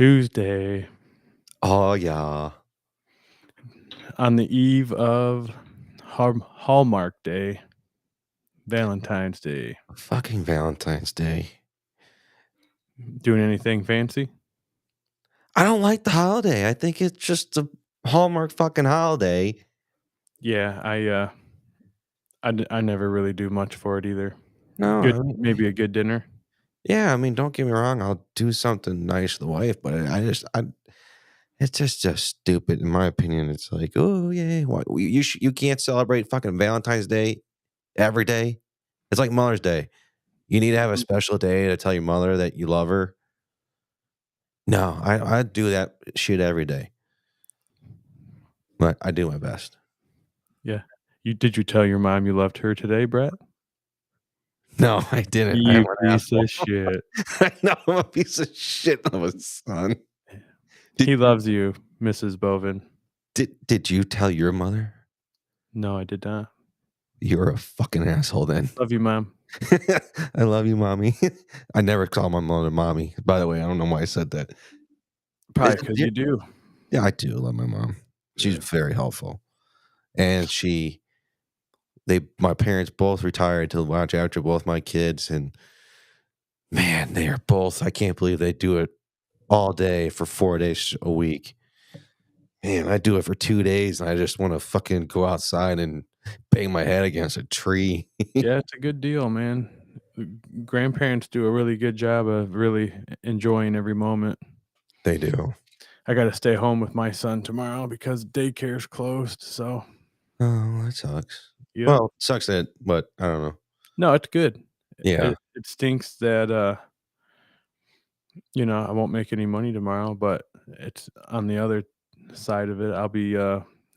Tuesday, Oh, yeah. on the eve of Hallmark Day, Valentine's Day. Fucking Valentine's Day. Doing anything fancy? I don't like the holiday. I think it's just a Hallmark fucking holiday. Yeah, I never really do much for it either. No, Good, maybe a good dinner. yeah, I mean, don't get me wrong. I'll do something nice to the wife, but it's just stupid in my opinion. It's like, oh yeah, you can't celebrate fucking Valentine's Day every day. It's like Mother's Day. You need to have a special day to tell your mother that you love her. No, I do that shit every day, but I do my best. Yeah. Did you tell your mom you loved her today, Brett? No, I didn't. You piece of shit. I know I'm a piece of shit of a son. He loves you, Mrs. Bovin. Did you tell your mother? No, I did not. You're a fucking asshole then. Love you, Mom. I love you, mommy. I never call my mother mommy. By the way, I don't know why I said that. Probably because you do. Yeah, I do love my mom. She's very helpful. And my parents both retired to watch after both my kids. And man, they are both, I can't believe they do it all day for 4 days a week. Man, I do it for 2 days and I just want to fucking go outside and bang my head against a tree. Yeah, it's a good deal, man. Grandparents do a really good job of really enjoying every moment. They do. I got to stay home with my son tomorrow because daycare's closed. So, Oh, that sucks. yeah. Well, it sucks but I don't know. No, it's good. Yeah. It stinks that I won't make any money tomorrow, but it's on the other side of it. I'll be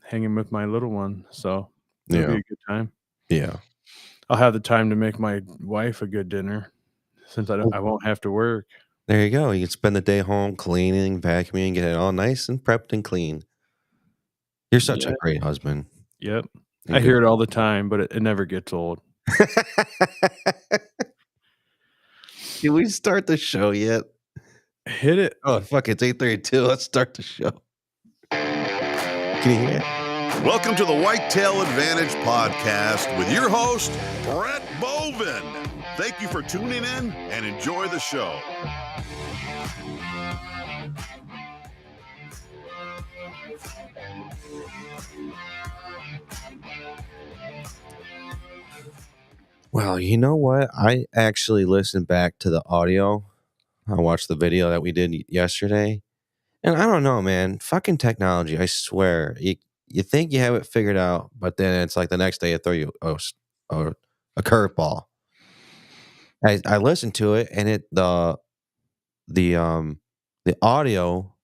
hanging with my little one, so it'll be a good time. Yeah. I'll have the time to make my wife a good dinner since I won't have to work. There you go. You can spend the day home cleaning, vacuuming, get it all nice and prepped and clean. You're such a great husband. Yep. I hear it all the time, but it never gets old. Did we start the show yet? Hit it. Oh, fuck. It's 8:32. Let's start the show. Can you hear it? Welcome to the Whitetail Advantage Podcast with your host, Brett Bovin. Thank you for tuning in and enjoy the show. Well, you know what? I actually listened back to the audio. I watched the video that we did yesterday. And I don't know, man. Fucking technology, I swear. You think you have it figured out, but then it's like the next day it throw you a curveball. I listened to it and the audio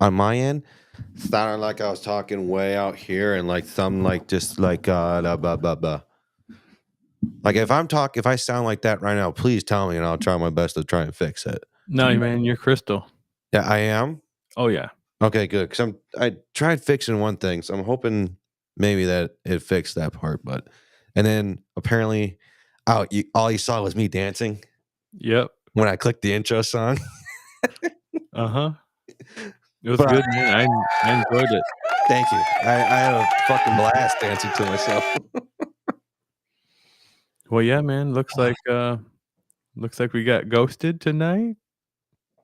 on my end sounded like I was talking way out here and like some like just like blah blah blah. Like if I sound like that right now, please tell me and I'll try my best to try and fix it. No, man, you're crystal. Yeah, I am. Oh yeah. Okay, good. Because I tried fixing one thing, so I'm hoping maybe that it fixed that part. And then apparently, all you saw was me dancing. Yep. When I clicked the intro song. It was good, man. I enjoyed it. Thank you. I had a fucking blast dancing to myself. Well, yeah, man. Looks like we got ghosted tonight.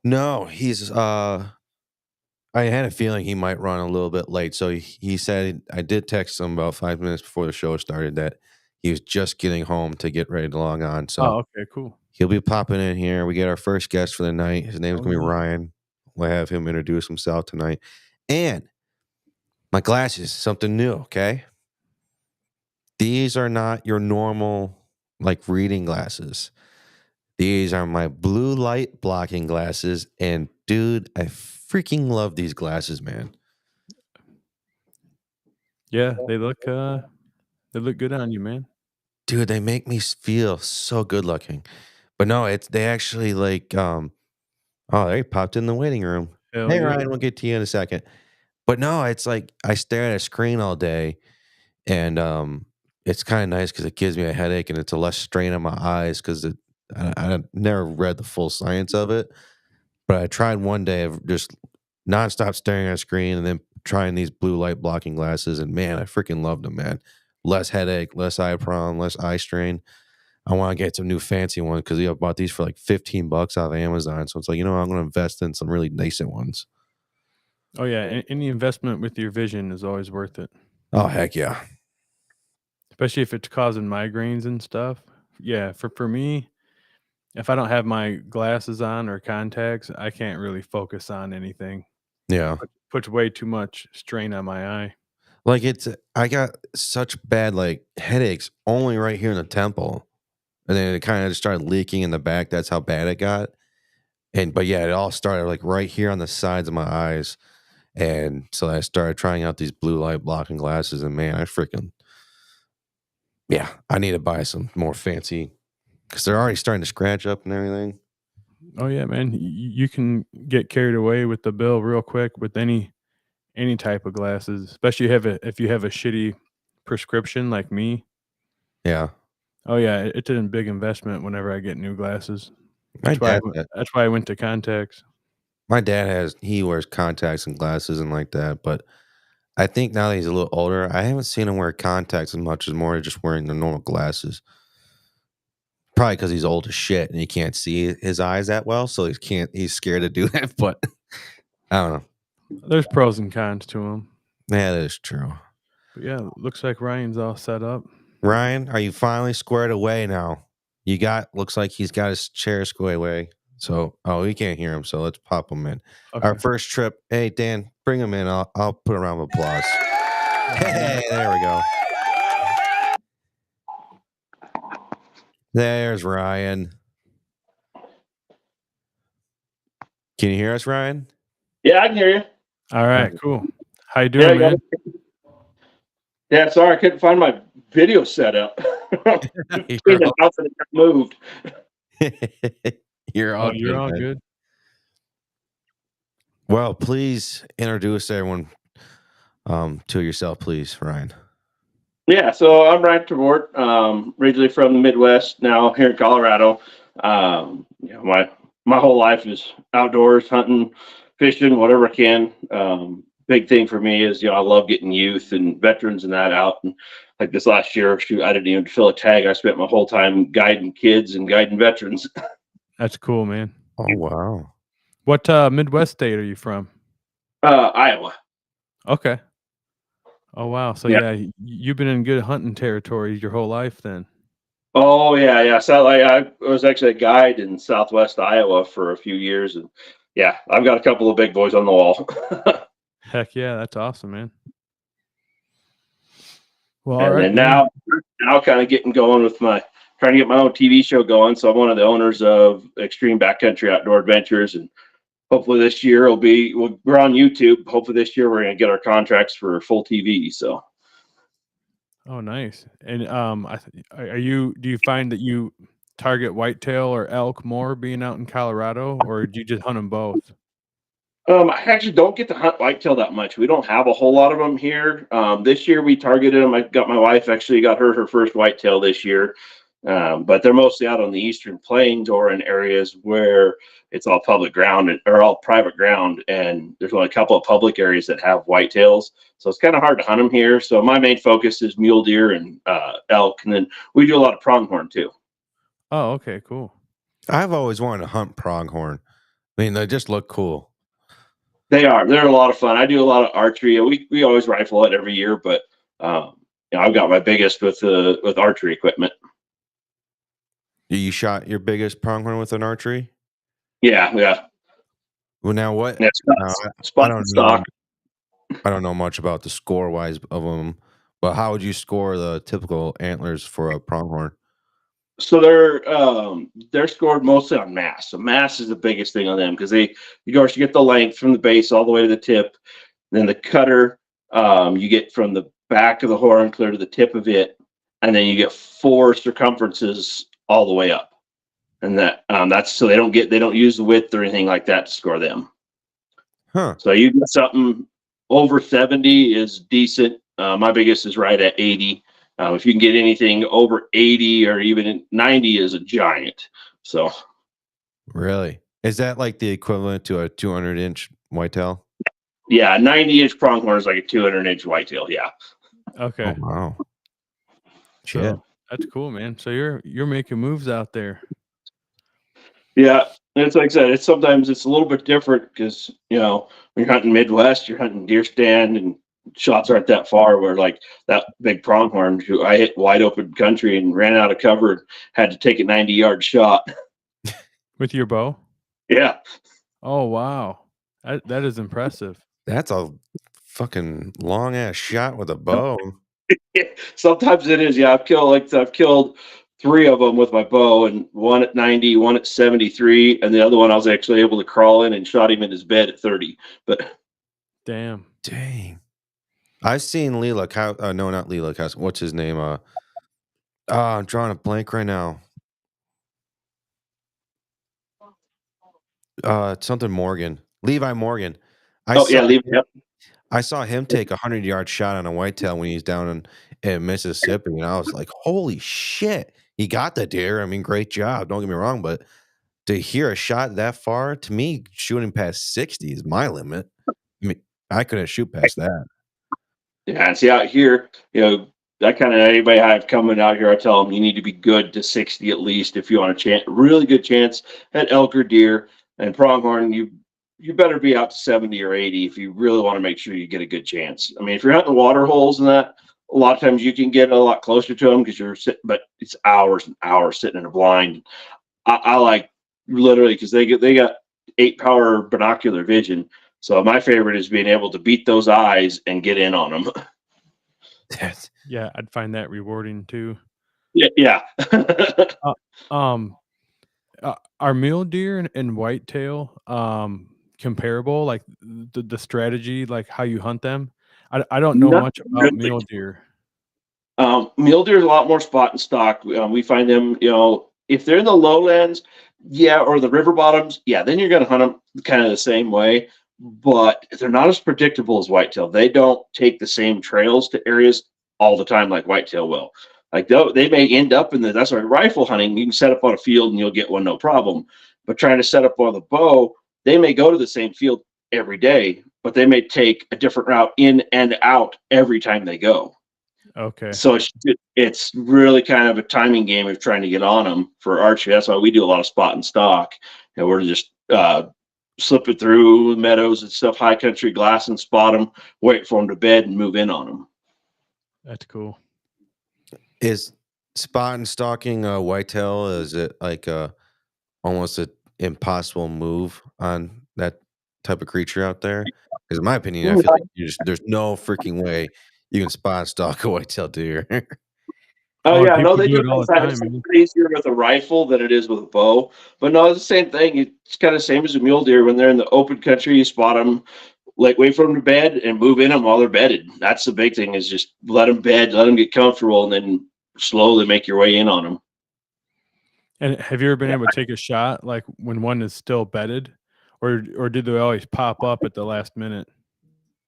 No, he's I had a feeling he might run a little bit late. So he said, I did text him about 5 minutes before the show started that he was just getting home to get ready to log on. So okay, cool. He'll be popping in here. We get our first guest for the night. His name's going to be Ryan. We'll have him introduce himself tonight. And my glasses, something new, okay? These are not your normal, like, reading glasses. These are my blue light blocking glasses. And, dude, I freaking love these glasses, man. Yeah, they look good on you, man. Dude, they make me feel so good looking. But no, they actually like they popped in the waiting room. Hell Hey yeah. Ryan, we'll get to you in a second. But no, it's like I stare at a screen all day and it's kind of nice because it gives me a headache and it's a less strain on my eyes because I never read the full science of it. But I tried one day of just nonstop staring at a screen and then trying these blue light blocking glasses, and man, I freaking loved them, man. Less headache, less eye problem, less eye strain. I want to get some new fancy ones because I bought these for like $15 off of Amazon. So it's like, I'm going to invest in some really decent ones. Oh yeah, any investment with your vision is always worth it. Oh heck yeah! Especially if it's causing migraines and stuff. Yeah, for me, if I don't have my glasses on or contacts, I can't really focus on anything. Yeah, puts way too much strain on my eye. Like I got such bad like headaches only right here in the temple, and then it kind of just started leaking in the back. That's how bad it got. But yeah, it all started like right here on the sides of my eyes. And so I started trying out these blue light blocking glasses, and man, I need to buy some more fancy because they're already starting to scratch up and everything. Oh yeah, man, you can get carried away with the bill real quick with any type of glasses, especially if you have a shitty prescription like me. Yeah. Oh yeah, it's a big investment whenever I get new glasses. That's why I went to contacts. My dad he wears contacts and glasses and like that, but I think now that he's a little older, I haven't seen him wear contacts as much as more just wearing the normal glasses. Probably because he's old as shit and he can't see his eyes that well, so he's scared to do that. But I don't know. There's pros and cons to him. Yeah, that is true. But yeah, looks like Ryan's all set up. Ryan, are you finally squared away now? Looks like he's got his chair squared away. So, we can't hear him, so let's pop him in. Okay. Our first trip. Hey, Dan, bring him in. I'll put a round of applause. Hey, there we go. There's Ryan. Can you hear us, Ryan? Yeah, I can hear you. All right, cool. How you doing, man? Yeah, sorry, I couldn't find my video setup. The house that moved. You're all good. Well, please introduce everyone to yourself, please, Ryan. Yeah, so I'm Ryan Tervort, originally from the Midwest, now here in Colorado. My whole life is outdoors, hunting, fishing, whatever I can. Big thing for me is, I love getting youth and veterans and that out. And like this last year, shoot, I didn't even fill a tag. I spent my whole time guiding kids and guiding veterans. That's cool, man. Oh, wow. What Midwest state are you from? Iowa. Okay. Oh, wow. So, yeah, you've been in good hunting territory your whole life then. Oh, yeah. So I was actually a guide in Southwest Iowa for a few years. And, yeah, I've got a couple of big boys on the wall. Heck yeah, that's awesome, man. Well, and then now kind of getting going with trying to get my own TV show going. So I'm one of the owners of Extreme Backcountry Outdoor Adventures, and hopefully this year we're on YouTube. Hopefully this year we're going to get our contracts for full TV. So. Oh, nice. And do you find that you target whitetail or elk more being out in Colorado, or do you just hunt them both? I actually don't get to hunt whitetail that much. We don't have a whole lot of them here. This year we targeted them. My wife actually got her first whitetail this year. But they're mostly out on the eastern plains or in areas where it's all public ground or all private ground. And there's only a couple of public areas that have whitetails. So it's kind of hard to hunt them here. So my main focus is mule deer and elk. And then we do a lot of pronghorn too. Oh, okay, cool. I've always wanted to hunt pronghorn. I mean, they just look cool. They're a lot of fun. I do a lot of archery. We always rifle it every year, but I've got my biggest with archery equipment. You shot your biggest pronghorn with an archery? Yeah. Well, now what? Yeah, I don't know much about the score wise of them, but how would you score the typical antlers for a pronghorn? So they're scored mostly on mass. So mass is the biggest thing on them because you get the length from the base all the way to the tip. Then the cutter, you get from the back of the horn clear to the tip of it, and then you get 4 circumferences all the way up. And that's so they don't use the width or anything like that to score them. Huh. So you get something over 70 is decent. My biggest is right at 80. If you can get anything over 80 or even 90 is a giant. So, really, Is that like the equivalent to a 200-inch whitetail? Yeah, 90-inch pronghorn is like a 200-inch whitetail. Yeah. Okay. Oh wow. Shit. So that's cool, man. So you're making moves out there. Yeah. It's like I said, it's sometimes it's a little bit different because, when you're hunting Midwest, you're hunting deer stand and shots aren't that far where like that big pronghorn who I hit wide open country and ran out of cover and had to take a 90-yard shot. With your bow? Yeah. Oh wow. That is impressive. That's a fucking long ass shot with a bow. Sometimes it is. Yeah. I've killed 3 of them with my bow, and one at 90, one at 73, and the other one I was actually able to crawl in and shot him in his bed at 30. But Damn. Dang. I've seen Leela Cow. No, not Leela Cow. What's his name? I'm drawing a blank right now. Something Morgan. Levi Morgan. I saw him take a 100-yard shot on a whitetail when he's down in Mississippi, and I was like, "Holy shit, he got the deer!" I mean, great job. Don't get me wrong, but to hear a shot that far, to me, shooting past 60 is my limit. I mean, I couldn't shoot past that. Yeah, and see out here, that kind of anybody I have coming out here, I tell them you need to be good to 60 at least if you want a really good chance at elk or deer. And pronghorn, you better be out to 70 or 80 if you really want to make sure you get a good chance. I mean, if you're hunting water holes and that, a lot of times you can get a lot closer to them because you're sitting, but it's hours and hours sitting in a blind. I like literally because they got 8-power binocular vision. So my favorite is being able to beat those eyes and get in on them. Yeah, I'd find that rewarding too. Yeah. Are mule deer and whitetail comparable? Like the strategy, like how you hunt them? I don't know much about mule deer. Mule deer is a lot more spot and stock. We find them, if they're in the lowlands, or the river bottoms, then you're going to hunt them kind of the same way. But they're not as predictable as whitetail. They don't take the same trails to areas all the time like whitetail will. Like they may end up that's why rifle hunting, you can set up on a field and you'll get one, no problem. But trying to set up on the bow, they may go to the same field every day, but they may take a different route in and out every time they go. Okay. So it's really kind of a timing game of trying to get on them for archery. That's why we do a lot of spot and stock. And we're just slip it through meadows and stuff, high country, glass and spot them, wait for them to bed and move in on them. That's cool. Is spot and stalking a whitetail, is it like almost an impossible move on that type of creature out there? Because in my opinion, I feel like there's no freaking way you can spot and stalk a whitetail deer. Oh yeah, no, they do do it all the it's time. easier with a rifle than it is with a bow. But no, it's the same thing. It's kind of the same as a mule deer. When they're in the open country, you spot them, like wait for them to bed and move in them while they're bedded. That's the big thing, is just let them bed, let them get comfortable, and then slowly make your way in on them. And have you ever been able to take a shot like when one is still bedded, or did they always pop up at the last minute?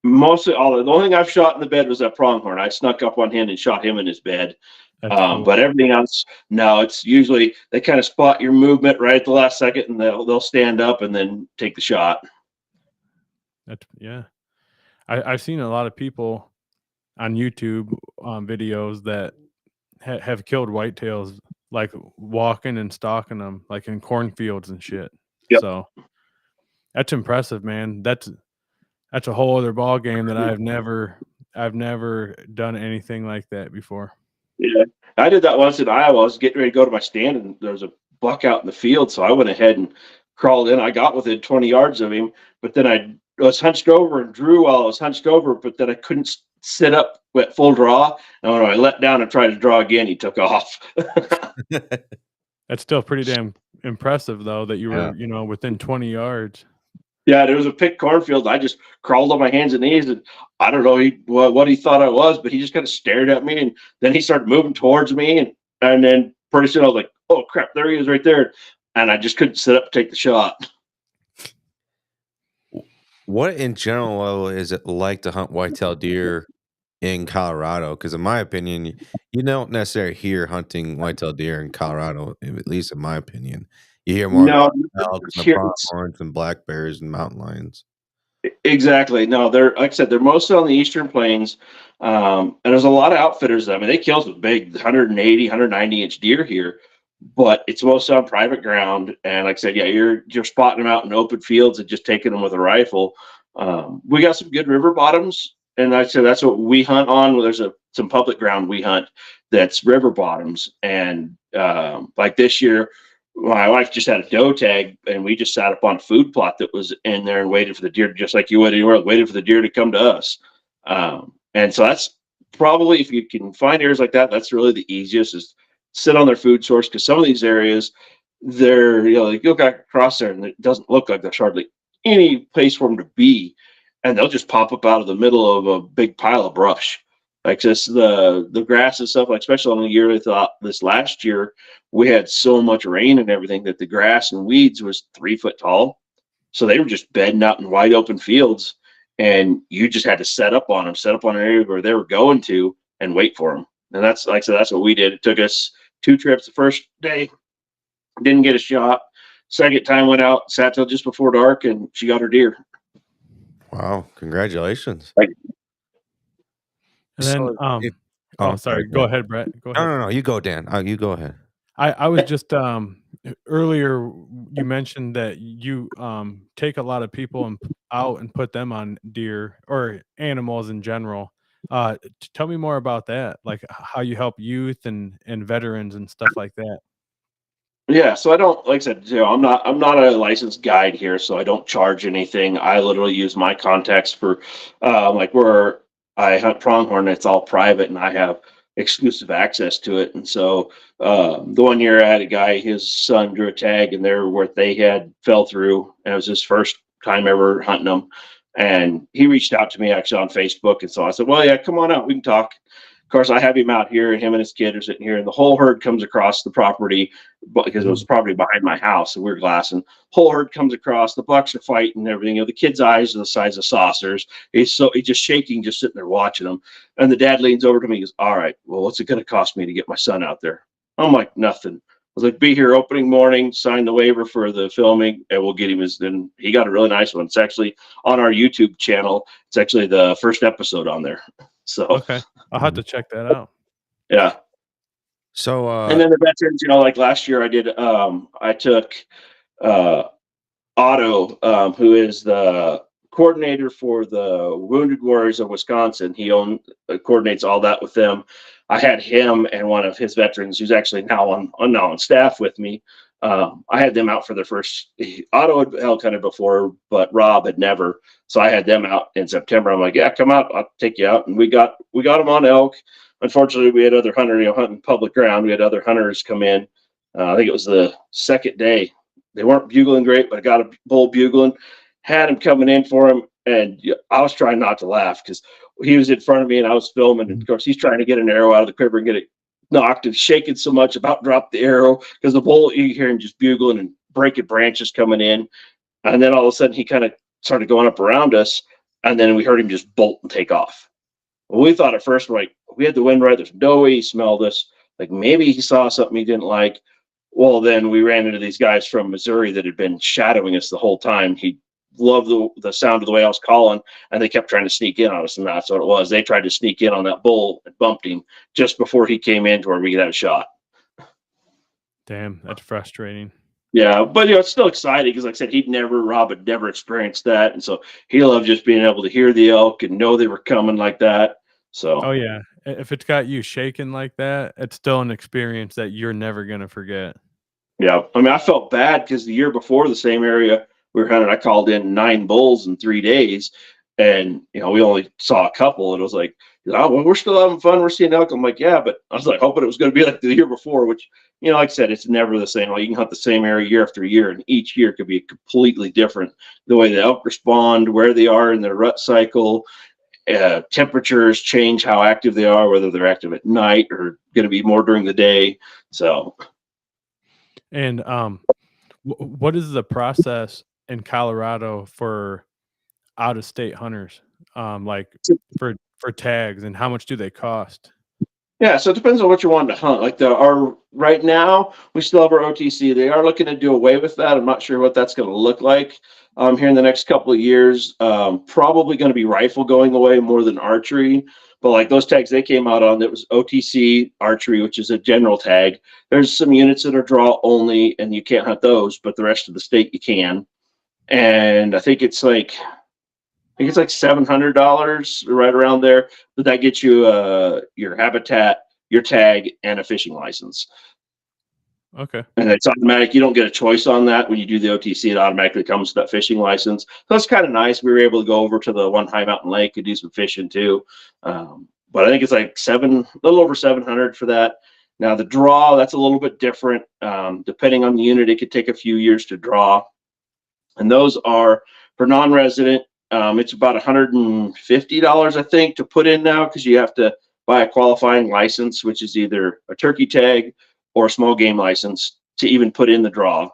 Mostly the only thing I've shot in the bed was that pronghorn. I snuck up on him and shot him in his bed. Cool. But everything else, no, it's usually they kind of spot your movement right at the last second and they'll stand up and then take the shot. I've seen a lot of people on YouTube videos that have killed whitetails, like walking and stalking them, like in cornfields and shit. Yep. So that's impressive, man. That's a whole other ball game that I've never done anything like that before. Yeah, I did that once in Iowa. I was getting ready to go to my stand, and there was a buck out in the field, so I went ahead and crawled in. I got within 20 yards of him, but then I was hunched over and drew while I was hunched over, but then I couldn't sit up at full draw. And when I let down and tried to draw again, he took off. That's still pretty damn impressive, though, that you were, within 20 yards. Yeah, there was a picked cornfield. I just crawled on my hands and knees, and I don't know what he thought I was, but he just kind of stared at me, and then he started moving towards me, and then pretty soon I was like, "Oh crap, there he is, right there," and I just couldn't sit up and take the shot. What in general is it like to hunt whitetail deer in Colorado? Because in my opinion, you don't necessarily hear hunting whitetail deer in Colorado, at least in my opinion. You hear more No, about elk and the here, pronghorns and black bears and mountain lions. exactly. No, they're like I said, they're mostly on the eastern plains, and there's a lot of outfitters. I mean, they kill some big 180, 190-inch deer here, but it's mostly on private ground. And like I said, yeah, you're spotting them out in open fields and just taking them with a rifle. We got some good river bottoms, and like I said, that's what we hunt on. There's some public ground we hunt that's river bottoms, and like this year my wife just had a doe tag, and we just sat up on a food plot that was in there and waited for the deer, just like you would anywhere, waited for the deer to come to us. And so that's probably, if you can find areas like that, that's really the easiest, is sit on their food source, because some of these areas, they're, you go back across there and it doesn't look like there's hardly any place for them to be, and they'll just pop up out of the middle of a big pile of brush. Like just the grass and stuff, like especially on the year we thought this last year, we had so much rain and everything that the grass and weeds was 3 foot tall. So they were just bedding out in wide open fields, and you just had to set up on them, set up on an area where they were going to, and wait for them. And that's, like I said, that's what we did. It took us 2 trips. The first day, didn't get a shot. Second time went out, sat till just before dark, and she got her deer. Wow, congratulations. And then, sorry, go ahead, Brett. Go ahead. No, you go, Dan. You go ahead. I was just earlier you mentioned that you take a lot of people out and put them on deer or animals in general. Tell me more about that, like how you help youth and veterans and stuff like that. Yeah, so I don't, like I said, I'm not a licensed guide here, so I don't charge anything. I literally use my contacts for like where I hunt pronghorn, it's all private, and I have exclusive access to it. And so the one year I had a guy, his son drew a tag, and there where they had fell through, and it was his first time ever hunting them. And he reached out to me actually on Facebook, and so I said, well, yeah, come on out, we can talk. Of course, I have him out here, and him and his kid are sitting here, and the whole herd comes across the property, because it was property behind my house, and we were glassing. Whole herd comes across. The bucks are fighting and everything. The kid's eyes are the size of saucers. He's just shaking, just sitting there watching them. And the dad leans over to me. He goes, "All right, well, what's it going to cost me to get my son out there?" I'm like, "Nothing." I was like, "Be here opening morning, sign the waiver for the filming, and we'll get him his." Then he got a really nice one. It's actually on our YouTube channel. It's actually the first episode on there. So okay, I'll have to check that out. Yeah. So and then the veterans, like last year I did, I took Otto, who is the coordinator for the Wounded Warriors of Wisconsin. He coordinates all that with them. I had him and one of his veterans, who's actually now on staff with me. I had them out for their first. Otto had elk hunted before, but Rob had never. So I had them out in September. I'm like, "Yeah, come out. I'll take you out." And we got them on elk. Unfortunately, we had other hunters, hunting public ground. We had other hunters come in. I think it was the second day. They weren't bugling great, but I got a bull bugling. Had him coming in for him, and I was trying not to laugh because he was in front of me and I was filming. And of course, he's trying to get an arrow out of the quiver and get it knocked, and shaking so much, about dropped the arrow because the bull, you hear him just bugling and breaking branches coming in. And then all of a sudden, he kind of started going up around us, and then we heard him just bolt and take off. Well, we thought at first, like, we had the wind right. There's no way he smelled us. Like maybe he saw something he didn't like. Well, then we ran into these guys from Missouri that had been shadowing us the whole time. He loved the sound of the way I was calling, and they kept trying to sneak in on us, and that's what it was. They tried to sneak in on that bull and bumped him just before he came in to where we could have a shot. Damn, that's frustrating. Yeah, but it's still exciting because, like I said, Rob had never experienced that, and so he loved just being able to hear the elk and know they were coming like that. So, oh yeah, if it's got you shaking like that, it's still an experience that you're never gonna forget. Yeah, I mean, I felt bad because the year before, the same area we were hunting, I called in 9 bulls in 3 days, and we only saw a couple. And it was like, "Oh, well, we're still having fun. We're seeing elk." I'm like, "Yeah," but I was like hoping it was going to be like the year before, which like I said, it's never the same. Like, you can hunt the same area year after year, and each year could be completely different. The way the elk respond, where they are in their rut cycle, temperatures change how active they are, whether they're active at night or going to be more during the day. So, and what is the process in Colorado for out-of-state hunters, like for tags, and how much do they cost? Yeah, so it depends on what you want to hunt. Like our right now, we still have our OTC. They are looking to do away with that. I'm not sure what that's going to look like here in the next couple of years. Probably going to be rifle going away more than archery. But like those tags they came out on, that was OTC archery, which is a general tag. There's some units that are draw only, and you can't hunt those, but the rest of the state you can. And I think it's like $700 right around there, but that gets you your habitat, your tag, and a fishing license. Okay. And it's automatic. You don't get a choice on that when you do the OTC. It automatically comes with that fishing license. So that's kind of nice. We were able to go over to the one high mountain lake and do some fishing too. But I think it's like a little over 700 for that. Now the draw, that's a little bit different. Depending on the unit, it could take a few years to draw. And those are for non-resident. It's about $150, I think, to put in now, because you have to buy a qualifying license, which is either a turkey tag or a small game license to even put in the draw.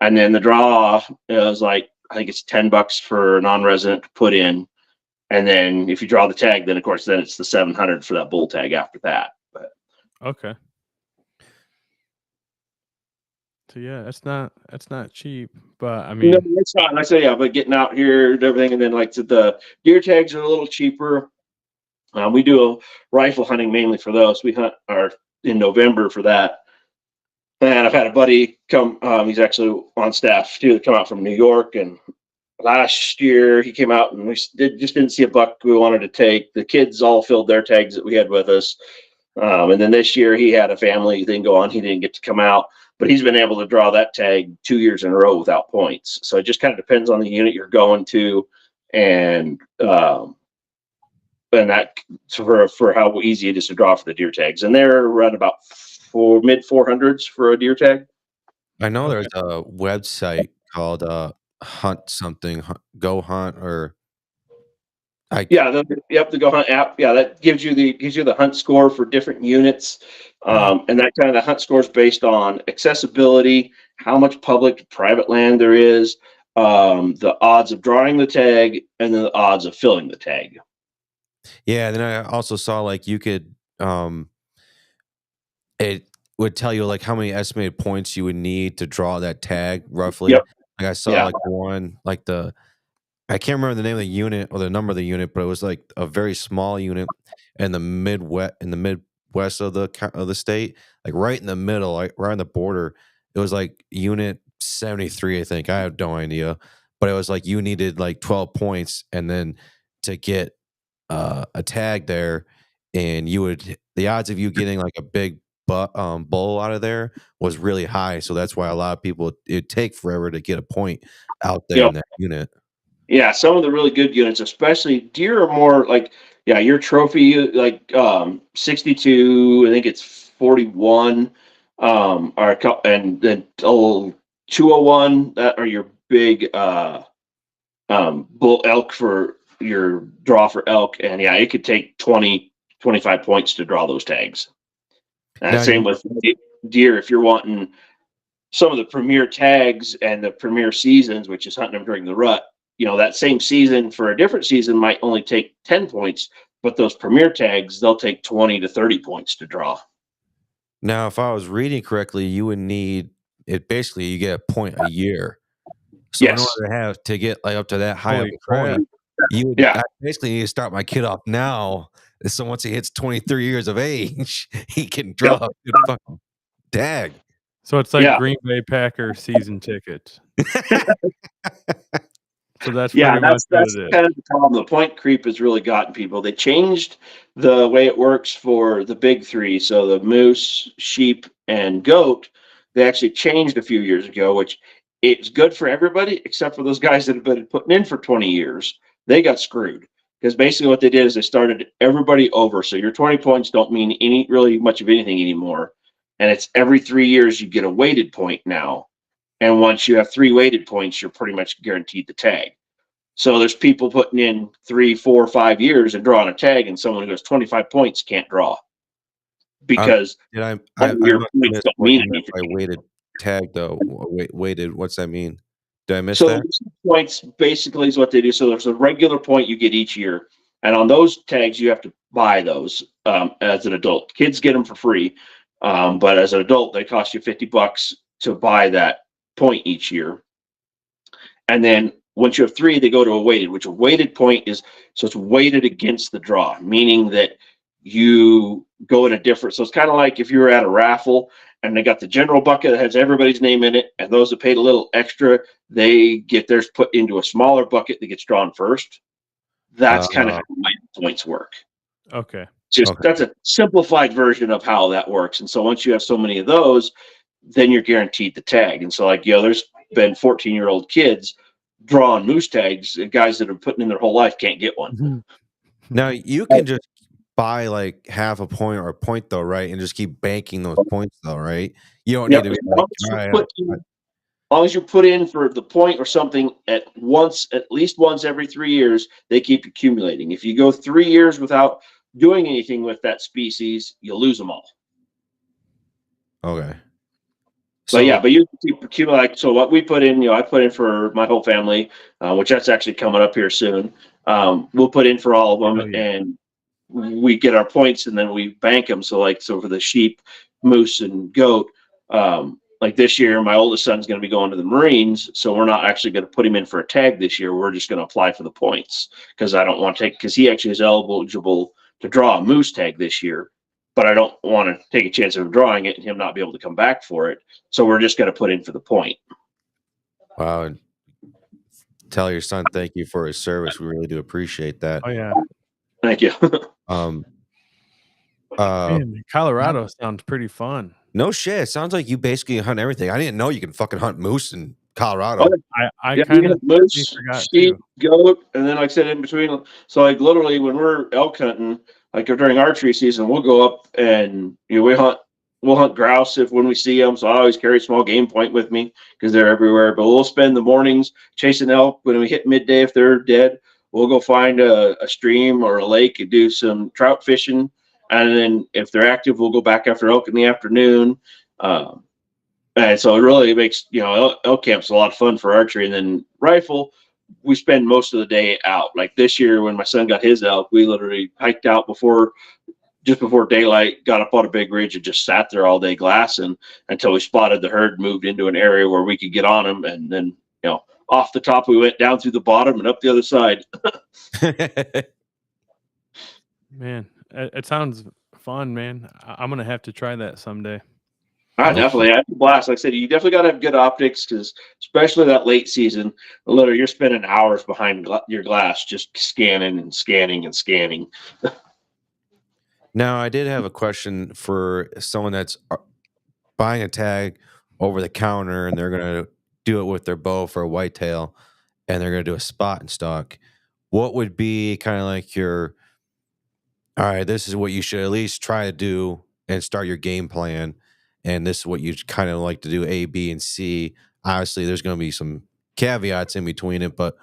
And then the draw is like, I think it's $10 for a non-resident to put in. And then if you draw the tag, then of course, then it's the 700 for that bull tag after that. But okay. So yeah, that's not cheap, but I mean, no, it's not. And I say, yeah, but getting out here and everything, and then like the deer tags are a little cheaper. We do a rifle hunting mainly for those. We hunt in November for that. And I've had a buddy come. He's actually on staff too. Come out from New York, and last year he came out and we just didn't see a buck we wanted to take. The kids all filled their tags that we had with us. And then this year he had a family thing go on. He didn't get to come out, but he's been able to draw that tag 2 years in a row without points. So it just kind of depends on the unit you're going to, and that for how easy it is to draw for the deer tags. And they're around about mid 400s for a deer tag. I know there's a website called Hunt something, Go Hunt, or the Go Hunt app. Yeah, that gives you the hunt score for different units, and that kind of the hunt score is based on accessibility, how much public to private land there is, the odds of drawing the tag, and then the odds of filling the tag. Yeah, then I also saw like you could it would tell you like how many estimated points you would need to draw that tag roughly. Yep. Like I saw like one, like I can't remember the name of the unit or the number of the unit, but it was like a very small unit in the Midwest of the state, like right in the middle, like right on the border. It was like unit 73, I think. I have no idea, but it was like you needed like 12 points, and then to get a tag there, and the odds of you getting like a big bull out of there was really high. So that's why a lot of people, it'd take forever to get a point out there in that unit. Yeah, some of the really good units, especially deer, are more like, your trophy, like 62, I think it's 41, and then 201, that are your big bull elk for your draw for elk. And it could take 20, 25 points to draw those tags. And same with deer, if you're wanting some of the premier tags and the premier seasons, which is hunting them during the rut. That same season for a different season might only take 10 points, but those premier tags, they'll take 20 to 30 points to draw. Now, if I was reading correctly, you would need it. Basically, you get a point a year. So in order to get like up to that high of a point, I basically need to start my kid off now. So once he hits 23 years of age, he can draw a good fucking tag. So it's like Green Bay Packer season tickets. So that's that's kind of the problem. The point creep has really gotten people. They changed the way it works for the big three. So the moose, sheep, and goat, they actually changed a few years ago, which it's good for everybody except for those guys that have been putting in for 20 years. They got screwed because basically what they did is they started everybody over. So your 20 points don't mean really much of anything anymore. And it's every 3 years you get a weighted point now. And once you have 3 weighted points, you're pretty much guaranteed the tag. So there's people putting in 3, 4, 5 years and drawing a tag, and someone who has 25 points can't draw because I your points don't mean anything. Weighted tag though. Weighted, what's that mean? Did I miss that? Points basically is what they do. So there's a regular point you get each year, and on those tags you have to buy those as an adult. Kids get them for free, but as an adult, they cost you $50 to buy that point each year. And then once you have 3, they go to a weighted, which a weighted point is, so it's weighted against the draw, meaning that you go in a different, so it's kind of like if you were at a raffle and they got the general bucket that has everybody's name in it, and those that paid a little extra, they get theirs put into a smaller bucket that gets drawn first. That's kind of how my points work. Okay. That's a simplified version of how that works. And so once you have so many of those, then you're guaranteed the tag. And so there's been 14-year-old kids drawing moose tags, and guys that are putting in their whole life can't get one. Mm-hmm. Now you can just buy like half a point or a point though, right? And just keep banking those points though, right? You don't need to be as long as you put in for the point or something at least once every 3 years, they keep accumulating. If you go 3 years without doing anything with that species, you'll lose them all. Okay. But you keep accumulating. So what we put in, I put in for my whole family, which that's actually coming up here soon. We'll put in for all of them, and we get our points, and then we bank them. So for the sheep, moose, and goat, like this year, my oldest son's going to be going to the Marines, so we're not actually going to put him in for a tag this year. We're just going to apply for the points because I don't want to because he actually is eligible to draw a moose tag this year, but I don't want to take a chance of drawing it and him not be able to come back for it. So we're just going to put in for the point. Wow. Tell your son thank you for his service. We really do appreciate that. Oh yeah. Thank you. Man, Colorado sounds pretty fun. No shit. It sounds like you basically hunt everything. I didn't know you can fucking hunt moose in Colorado. I kind of moose, sheep, goat, and then like I said in between. So literally when we're elk hunting, during archery season, we'll go up and we'll hunt grouse when we see them. So I always carry a small game point with me because they're everywhere. But we'll spend the mornings chasing elk. When we hit midday, if they're dead, we'll go find a stream or a lake and do some trout fishing. And then if they're active, we'll go back after elk in the afternoon. And so it really makes, elk camp's a lot of fun for archery. And then rifle, we spend most of the day out. Like this year when my son got his elk, we literally hiked out just before daylight, got up on a big ridge and just sat there all day glassing until we spotted the herd, moved into an area where we could get on them. And then, off the top, we went down through the bottom and up the other side. Man, it sounds fun, man. I'm going to have to try that someday. Definitely. I had a blast. Like I said, you definitely got to have good optics because especially that late season, literally you're spending hours behind your glass just scanning and scanning and scanning. Now, I did have a question for someone that's buying a tag over the counter and they're going to do it with their bow for a whitetail and they're going to do a spot and stock. What would be kind of like all right, this is what you should at least try to do and start your game plan. And this is what you kind of like to do A, B, and C. Obviously, there's going to be some caveats in between it, but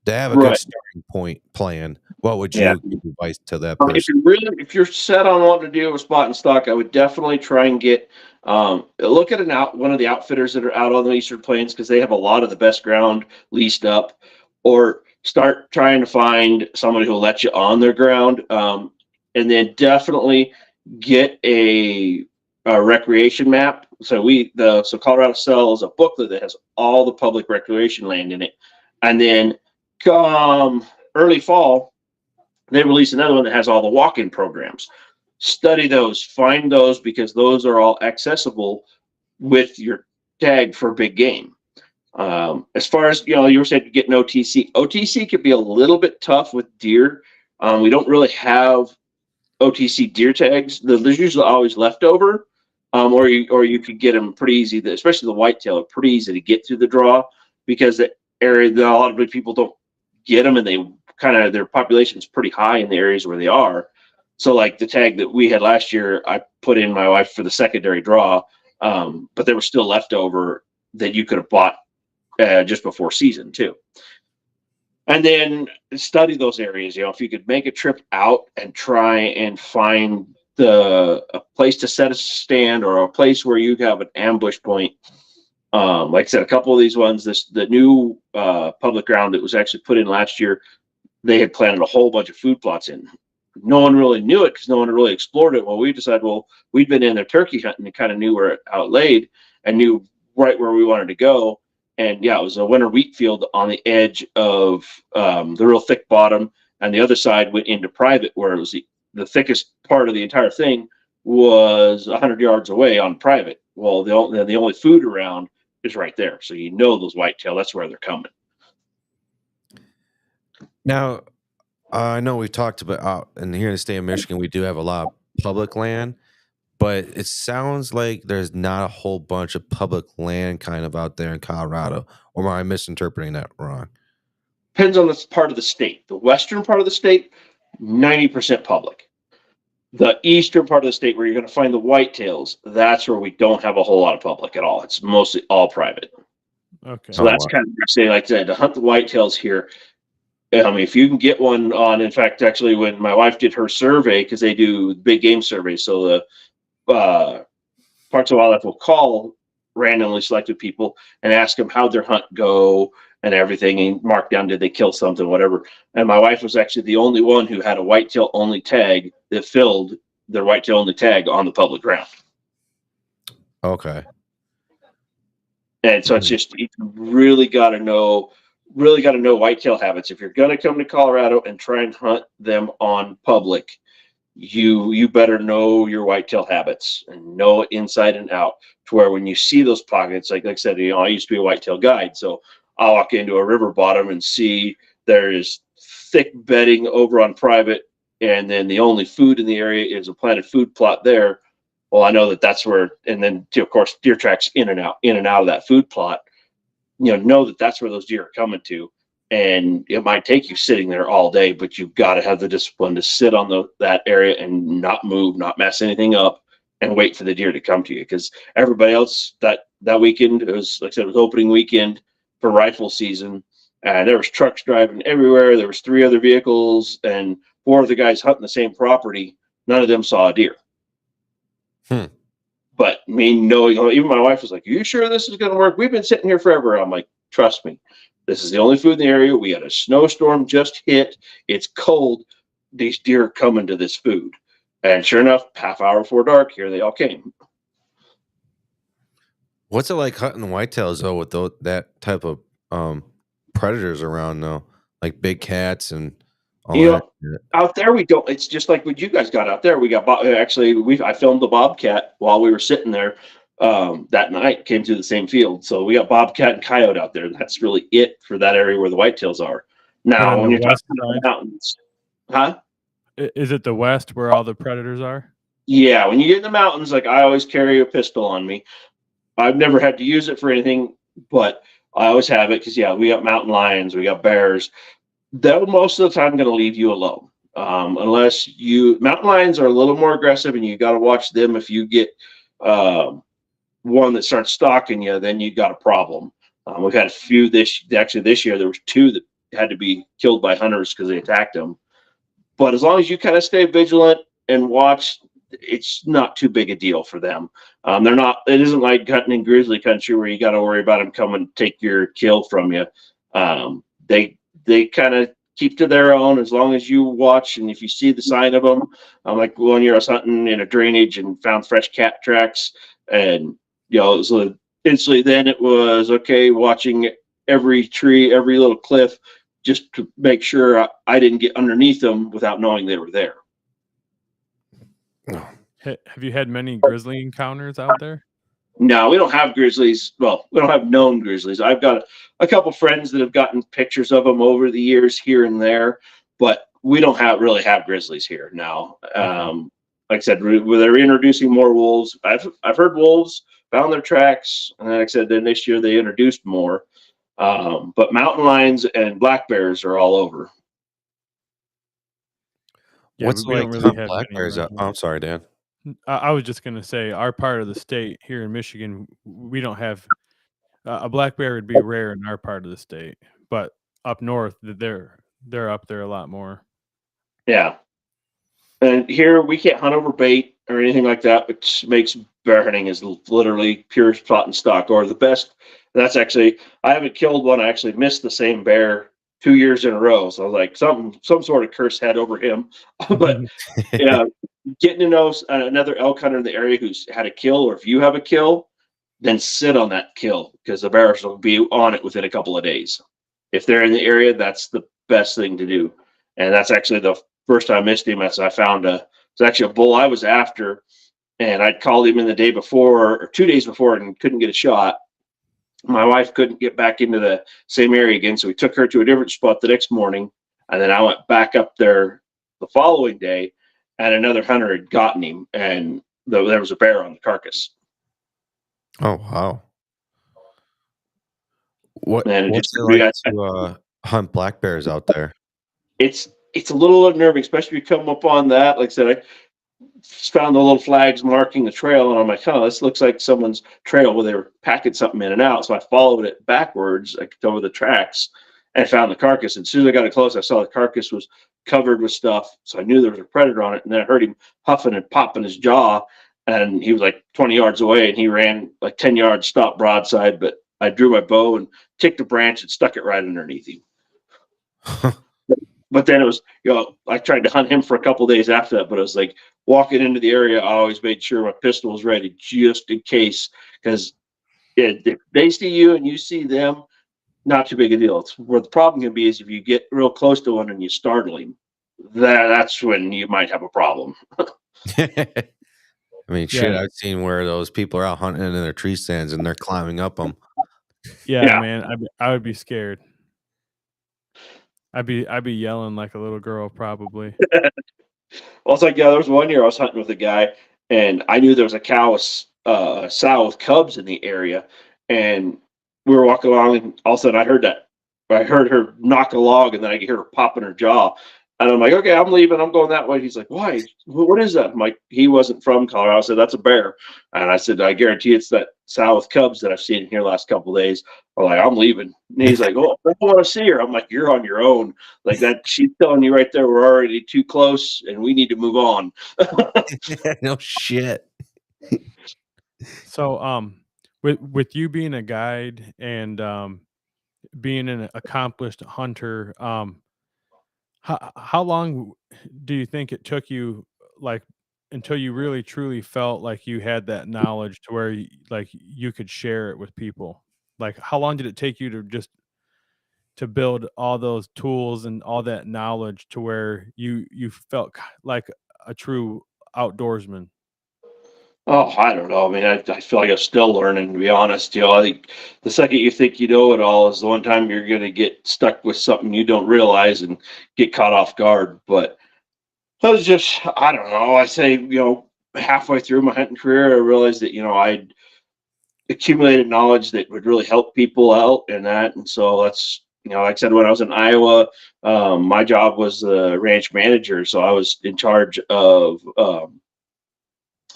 to have a good starting point plan, what would you give advice to that person? If you're set on wanting to do a spot and stock, I would definitely try and get look at one of the outfitters that are out on the Eastern Plains because they have a lot of the best ground leased up, or start trying to find somebody who'll let you on their ground, and then definitely get a recreation map. So Colorado sells a booklet that has all the public recreation land in it, and then come early fall, they release another one that has all the walk-in programs. Study those, find those, because those are all accessible with your tag for big game. As far as, you were saying getting OTC. OTC could be a little bit tough with deer. We don't really have OTC deer tags. There's usually always leftover, or you could get them pretty easy, especially the whitetail, pretty easy to get through the draw because the area, a lot of people don't get them, and their population is pretty high in the areas where they are. So like the tag that we had last year, I put in my wife for the secondary draw, but there was still leftover that you could have bought just before season too. And then study those areas. If you could make a trip out and try and find a place to set a stand or a place where you have an ambush point. Like I said, a couple of these ones, the new public ground that was actually put in last year, they had planted a whole bunch of food plots in. no one really knew it because no one really explored it. Well, we decided, well, we'd been in there turkey hunting and kind of knew how it laid and knew right where we wanted to go. And yeah, it was a winter wheat field on the edge of the real thick bottom, and the other side went into private, where it was the thickest part of the entire thing was 100 yards away on private. Well, the only food around is right there, so those whitetail, that's where they're coming. Now, I know we've talked about, and here in the state of Michigan, we do have a lot of public land, but it sounds like there's not a whole bunch of public land kind of out there in Colorado. Or am I misinterpreting that wrong? Depends on the part of the state. The western part of the state, 90% public. The eastern part of the state, where you're going to find the whitetails, that's where we don't have a whole lot of public at all. It's mostly all private. Okay. So that's kind of, say, like I said, to hunt the whitetails here. I mean, if you can get one on, in fact, actually, when my wife did her survey, because they do big game surveys, so the Parks and Wildlife will call randomly selected people and ask them how'd their hunt go and everything, and mark down, did they kill something, whatever. And my wife was actually the only one who had a whitetail only tag that filled their whitetail only tag on the public ground. Okay. And so it's just, you really got to know whitetail habits. If you're going to come to Colorado and try and hunt them on public, you better know your whitetail habits and know it inside and out, to where when you see those pockets, like I said, I used to be a whitetail guide, so I'll walk into a river bottom and see there is thick bedding over on private, and then the only food in the area is a planted food plot there. Well, I know that's where, and then of course deer tracks in and out of that food plot. Know that that's where those deer are coming to. And it might take you sitting there all day, but you've got to have the discipline to sit on that area and not move, not mess anything up, and wait for the deer to come to you. Because everybody else that weekend, it was, like I said, it was opening weekend for rifle season, and there was trucks driving everywhere. There was 3 other vehicles and 4 of the guys hunting the same property. None of them saw a deer. But me knowing, even my wife was like, "Are you sure this is going to work? We've been sitting here forever." I'm like, "Trust me. This is the only food in the area. We had a snowstorm just hit. It's cold. These deer are coming to this food." And sure enough, half hour before dark, here they all came. What's it like hunting whitetails though with that type of predators around though, like big cats and all that? Out there we don't. It's just like what you guys got out there. We got I filmed the bobcat while we were sitting there. That night, came through the same field, so we got bobcat and coyote out there. That's really it for that area where the whitetails are. Now, when you're talking about the mountains, is it the west where all the predators are? Yeah, when you get in the mountains, like I always carry a pistol on me. I've never had to use it for anything, but I always have it because we got mountain lions, we got bears. They're most of the time going to leave you alone, unless mountain lions are a little more aggressive, and you got to watch them. If you get one that starts stalking you, then you got a problem. We've had a few this year. There was 2 that had to be killed by hunters because they attacked them. But as long as you kind of stay vigilant and watch, it's not too big a deal for them. It isn't like hunting in grizzly country where you got to worry about them coming and take your kill from you. They kind of keep to their own as long as you watch, and if you see the sign of them, like one year I was hunting in a drainage and found fresh cat tracks, and so instantly then it was okay watching every tree, every little cliff, just to make sure I didn't get underneath them without knowing they were there. Have you had many grizzly encounters out there? No, we don't have grizzlies. Well, we don't have known grizzlies. I've got a couple friends that have gotten pictures of them over the years here and there, but we don't really have grizzlies here now. Like I said, they're introducing more wolves. I've heard wolves found their tracks, and like I said, then this year they introduced more. But mountain lions and black bears are all over. Yeah, What's we like don't really have black any bears? around here. I'm sorry, Dan. I was just going to say, our part of the state here in Michigan, we don't have a black bear would be rare in our part of the state, but up north, they're up there a lot more. Yeah. And here we can't hunt over bait or anything like that, which makes bear hunting is literally pure spot and stock, or the best. That's actually, I haven't killed one. I actually missed the same bear 2 years in a row. So I was like, some sort of curse had over him. But yeah, getting to know another elk hunter in the area who's had a kill, or if you have a kill, then sit on that kill because the bears will be on it within a couple of days. If they're in the area, that's the best thing to do. And that's actually the first time I missed him. As I found it's actually a bull I was after, and I'd called him in the day before or 2 days before and couldn't get a shot. My wife couldn't get back into the same area again, so we took her to a different spot the next morning, and then I went back up there the following day, and another hunter had gotten him, and there was a bear on the carcass. Oh wow! What's just, it like to hunt black bears out there? It's a little unnerving, especially if you come up on that. Like I said, I found the little flags marking the trail, and I'm like, oh, this looks like someone's trail where they were packing something in and out. So I followed it backwards, like over the tracks, and found the carcass. And as soon as I got it close, I saw the carcass was covered with stuff. So I knew there was a predator on it. And then I heard him huffing and popping his jaw, and he was like 20 yards away, and he ran like 10 yards, stopped broadside. But I drew my bow and ticked a branch and stuck it right underneath him. But then it was, I tried to hunt him for a couple of days after that, but it was like walking into the area, I always made sure my pistol was ready just in case, because if they see you and you see them, not too big a deal. It's where the problem can be is if you get real close to one and you startle him, that's when you might have a problem. I mean, shit, I've seen where those people are out hunting in their tree stands and they're climbing up them. Yeah. Man, I would be scared. I'd be yelling like a little girl, probably. Well, it's like, there was one year I was hunting with a guy, and I knew there was a sow with cubs in the area, and we were walking along, and all of a sudden I heard her knock a log, and then I could hear her popping her jaw. And I'm like, okay, I'm leaving. I'm going that way. He's like, why? What is that? I'm like, he wasn't from Colorado. I said, that's a bear. And I said, I guarantee it's that sow with cubs that I've seen in here the last couple of days. I'm like, I'm leaving. And he's like, oh, I don't want to see her. I'm like, you're on your own. Like that, she's telling you right there, we're already too close and we need to move on. No shit. So, with you being a guide and being an accomplished hunter, how long do you think it took you, like, until you really truly felt like you had that knowledge to where you could share it with people? Like, how long did it take you to build all those tools and all that knowledge to where you felt like a true outdoorsman? Oh, I don't know. I mean, I feel like I'm still learning, to be honest. I think the second you think you know it all is the one time you're going to get stuck with something you don't realize and get caught off guard. But I was just, I don't know. I say, halfway through my hunting career, I realized that, I'd accumulated knowledge that would really help people out and that. And so that's, like I said, when I was in Iowa, my job was the ranch manager. So I was in charge of,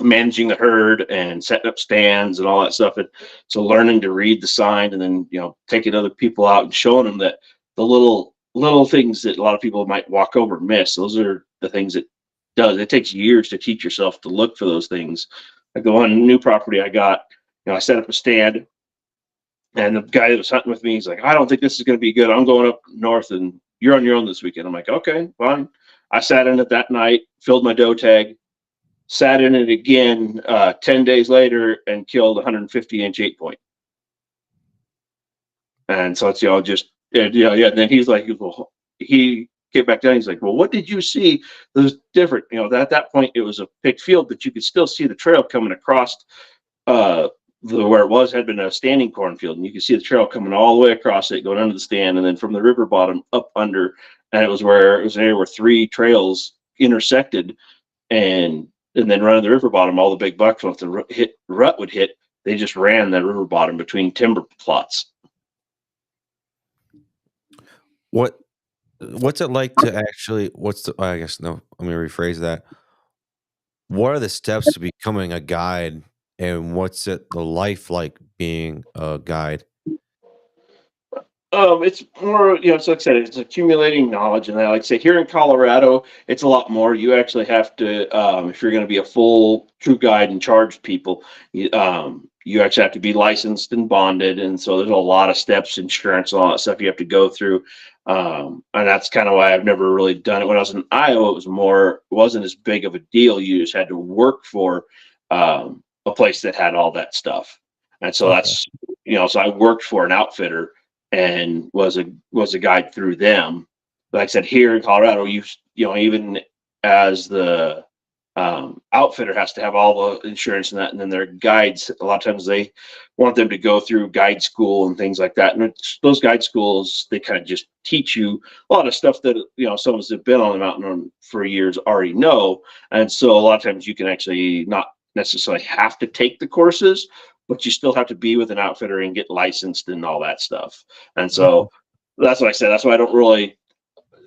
managing the herd and setting up stands and all that stuff. And so learning to read the sign and then, taking other people out and showing them that the little things that a lot of people might walk over and miss, those are the things it takes years to teach yourself to look for those things. Like the one new property I got, I set up a stand and the guy that was hunting with me, he's like, I don't think this is going to be good. I'm going up north and you're on your own this weekend. I'm like, okay, fine. I sat in it that night, filled my doe tag, sat in it again 10 days later and killed 150-inch 8-point. And so it's, And then he's like, well, he came back down. He's like, well, what did you see that was different? At that point it was a picked field, but you could still see the trail coming across where it had been a standing cornfield. And you could see the trail coming all the way across it, going under the stand. And then from the river bottom up under, and it was an area where 3 trails intersected, and then running the river bottom, all the big bucks, once the rut would hit, they just ran that river bottom between timber plots. What's it like to actually, I guess, no, let me rephrase that. What are the steps to becoming a guide, and what's the life like being a guide? It's more, so like I said, it's accumulating knowledge. And I like to say here in Colorado, it's a lot more. You actually have to, if you're going to be a full true guide and charge people, you actually have to be licensed and bonded. And so there's a lot of steps, insurance, and all that stuff you have to go through. And that's kind of why I've never really done it. When I was in Iowa, it wasn't as big of a deal. You just had to work for a place that had all that stuff. And so that's, so I worked for an outfitter and was a guide through them. But like I said, here in Colorado, even as the outfitter has to have all the insurance and that, and then their guides, a lot of times they want them to go through guide school and things like that. And those guide schools, they kind of just teach you a lot of stuff that, someone that's been on the mountain for years already know. And so a lot of times you can actually not necessarily have to take the courses, but you still have to be with an outfitter and get licensed and all that stuff. And so that's what I said. That's why I don't really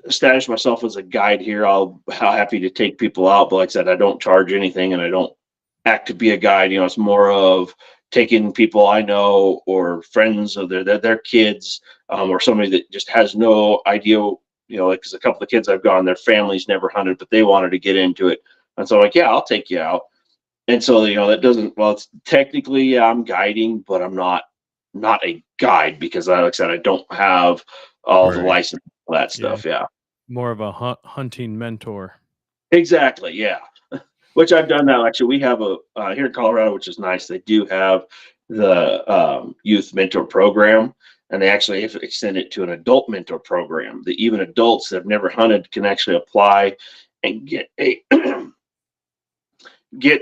establish myself as a guide here. How happy to take people out, but like I said, I don't charge anything and I don't act to be a guide. It's more of taking people I know or friends of their kids, or somebody that just has no idea, because a couple of kids I've gone, their families never hunted, but they wanted to get into it. And so I'm like, yeah, I'll take you out. And so, that doesn't, it's technically, I'm guiding, but I'm not a guide because like I said, I don't have all the license, all that stuff. Yeah. More of a hunting mentor. Exactly. Yeah. Which I've done now. Actually, we have here in Colorado, which is nice. They do have the youth mentor program, and they actually have extended it to an adult mentor program that even adults that have never hunted can actually apply and get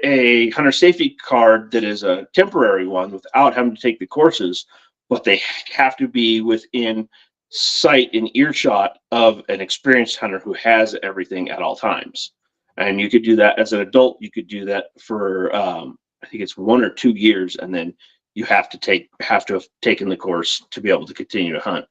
a hunter safety card that is a temporary one without having to take the courses, but they have to be within sight and earshot of an experienced hunter who has everything at all times. And you could do that as an adult. You could do that for I think it's 1 or 2 years, and then you have to have taken the course to be able to continue to hunt.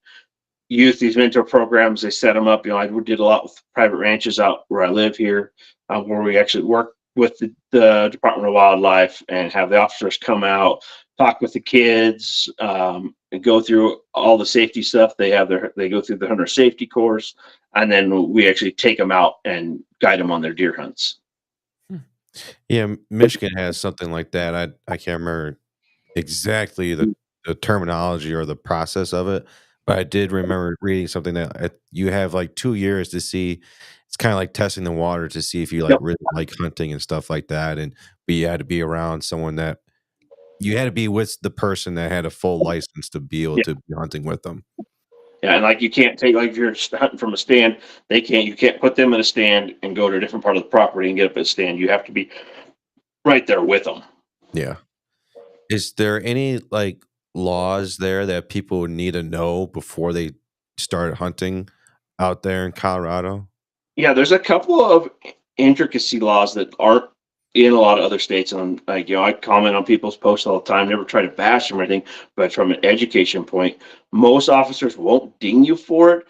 These mentor programs, they set them up. I did a lot with private ranches out where I live here, where we actually work with the Department of Wildlife and have the officers come out, talk with the kids, and go through all the safety stuff. They go through the hunter safety course, and then we actually take them out and guide them on their deer hunts. Yeah, Michigan has something like that. I can't remember exactly the terminology or the process of it, but I did remember reading something that you have like 2 years to see. It's kind of like testing the water to see if you really like hunting and stuff like that. But you had to be around someone that you had to be with the person that had a full license to be able to be hunting with them. Yeah, and like you can't take, like if you're hunting from a stand, you can't put them in a stand and go to a different part of the property and get up at a stand. You have to be right there with them. Yeah. Is there any like laws there that people need to know before they start hunting out there in Colorado? Yeah, there's a couple of intricacy laws that aren't in a lot of other states. And I comment on people's posts all the time, never try to bash them or anything, but from an education point, most officers won't ding you for it.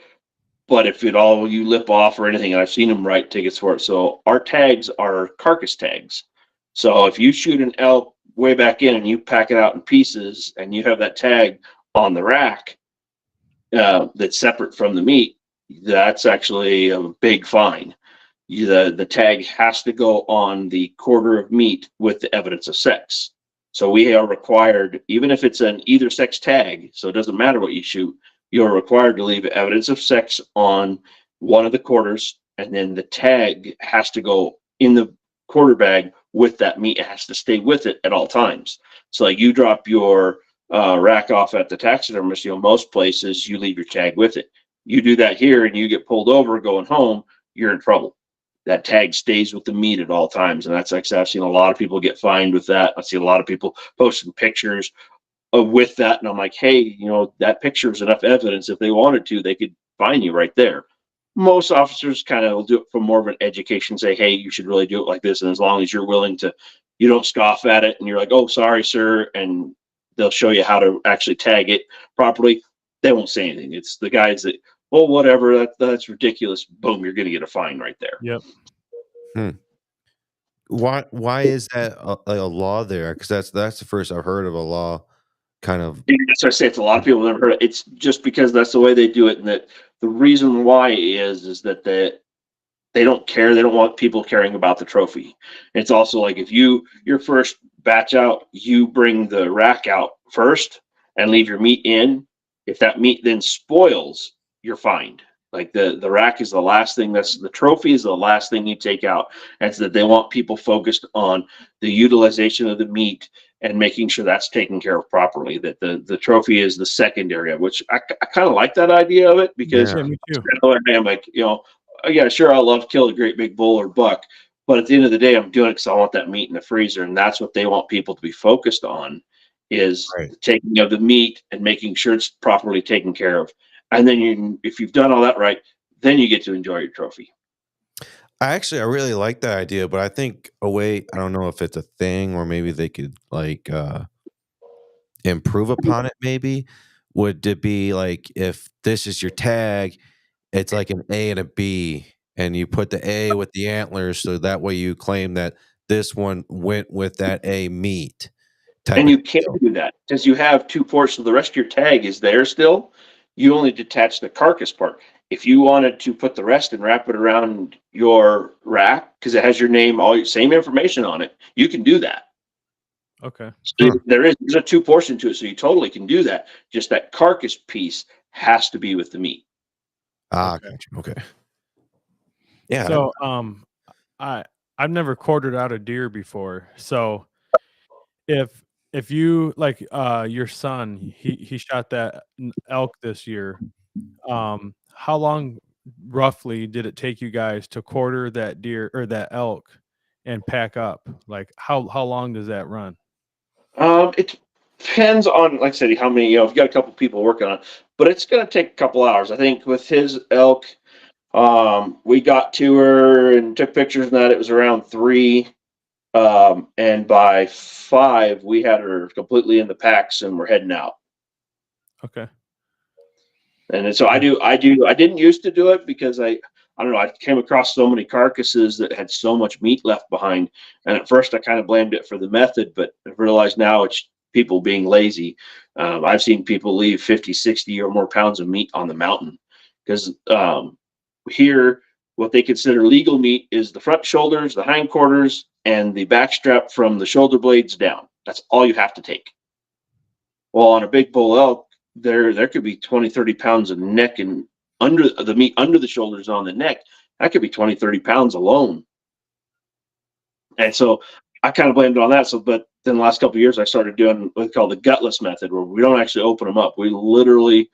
But if you lip off or anything, and I've seen them write tickets for it. So our tags are carcass tags. So if you shoot an elk way back in and you pack it out in pieces and you have that tag on the rack that's separate from the meat, that's actually a big fine. The tag has to go on the quarter of meat with the evidence of sex. So we are required, even if it's an either sex tag, so it doesn't matter what you shoot, you're required to leave evidence of sex on one of the quarters, and then the tag has to go in the quarter bag with that meat. It has to stay with it at all times. So like you drop your rack off at the taxidermist, most places you leave your tag with it. You do that here and you get pulled over going home, you're in trouble. That tag stays with the meat at all times. And that's actually, I've seen a lot of people get fined with that. I see a lot of people posting pictures with that. And I'm like, hey, that picture is enough evidence. If they wanted to, they could fine you right there. Most officers kind of will do it for more of an education, say, hey, you should really do it like this. And as long as you're willing to, you don't scoff at it and you're like, oh, sorry, sir. And they'll show you how to actually tag it properly. They won't say anything. It's the guys that, oh, whatever, that's ridiculous. Boom, you're going to get a fine right there. Yep. Why is that a law there? Because that's the first I've heard of a law kind of. That's what I say. It's a lot of people never heard it. It's just because that's the way they do it. And that the reason why is that they don't care. They don't want people caring about the trophy. It's also like if your first batch out, you bring the rack out first and leave your meat in. If that meat then spoils, you're fined. Like the rack is the last thing. That's the trophy is the last thing you take out. And so that they want people focused on the utilization of the meat and making sure that's taken care of properly. That the trophy is the secondary, which I kind of like that idea of it, because Yeah, me too. I'm like, yeah, sure, I love to kill a great big bull or buck, but at the end of the day, I'm doing it because I want that meat in the freezer, and that's what they want people to be focused on, is Right. the taking of the meat and making sure it's properly taken care of. And then if you've done all that right, then you get to enjoy your trophy. I really like that idea, but I think I don't know if it's a thing or maybe they could like improve upon it maybe. Would it be like if this is your tag, it's like an A and a B, and you put the A with the antlers so that way you claim that this one went with that A meat type And of you can't deal. do that because you have two portions. The rest of your tag is there still. You only detach the carcass part. If you wanted to put the rest and wrap it around your rack because it has your name, all your same information on it, you can do that. Okay. So there's a two portion to it, so you totally can do that. Just that carcass piece has to be with the meat. Okay. Gotcha. Okay. Yeah. So I've never quartered out a deer before. So if you like your son, he shot that elk this year. How long roughly did it take you guys to quarter that deer or that elk and pack up? Like how long does that run? It depends on, like I said, how many, if you got a couple people working on it, but it's going to take a couple hours. I think with his elk, we got to her and took pictures and that it was around 3. And by 5, we had her completely in the packs and we're heading out. Okay. And so I didn't used to do it because I don't know, I came across so many carcasses that had so much meat left behind. And at first I kind of blamed it for the method, but I've realized now it's people being lazy. I've seen people leave 50, 60 or more pounds of meat on the mountain because here, what they consider legal meat is the front shoulders, the hindquarters, and the backstrap from the shoulder blades down. That's all you have to take. Well, on a big bull elk, there could be 20, 30 pounds of neck and under the meat under the shoulders on the neck. That could be 20, 30 pounds alone. And so I kind of blamed it on that. So, but then the last couple of years, I started doing what we call the gutless method, where we don't actually open them up. We literally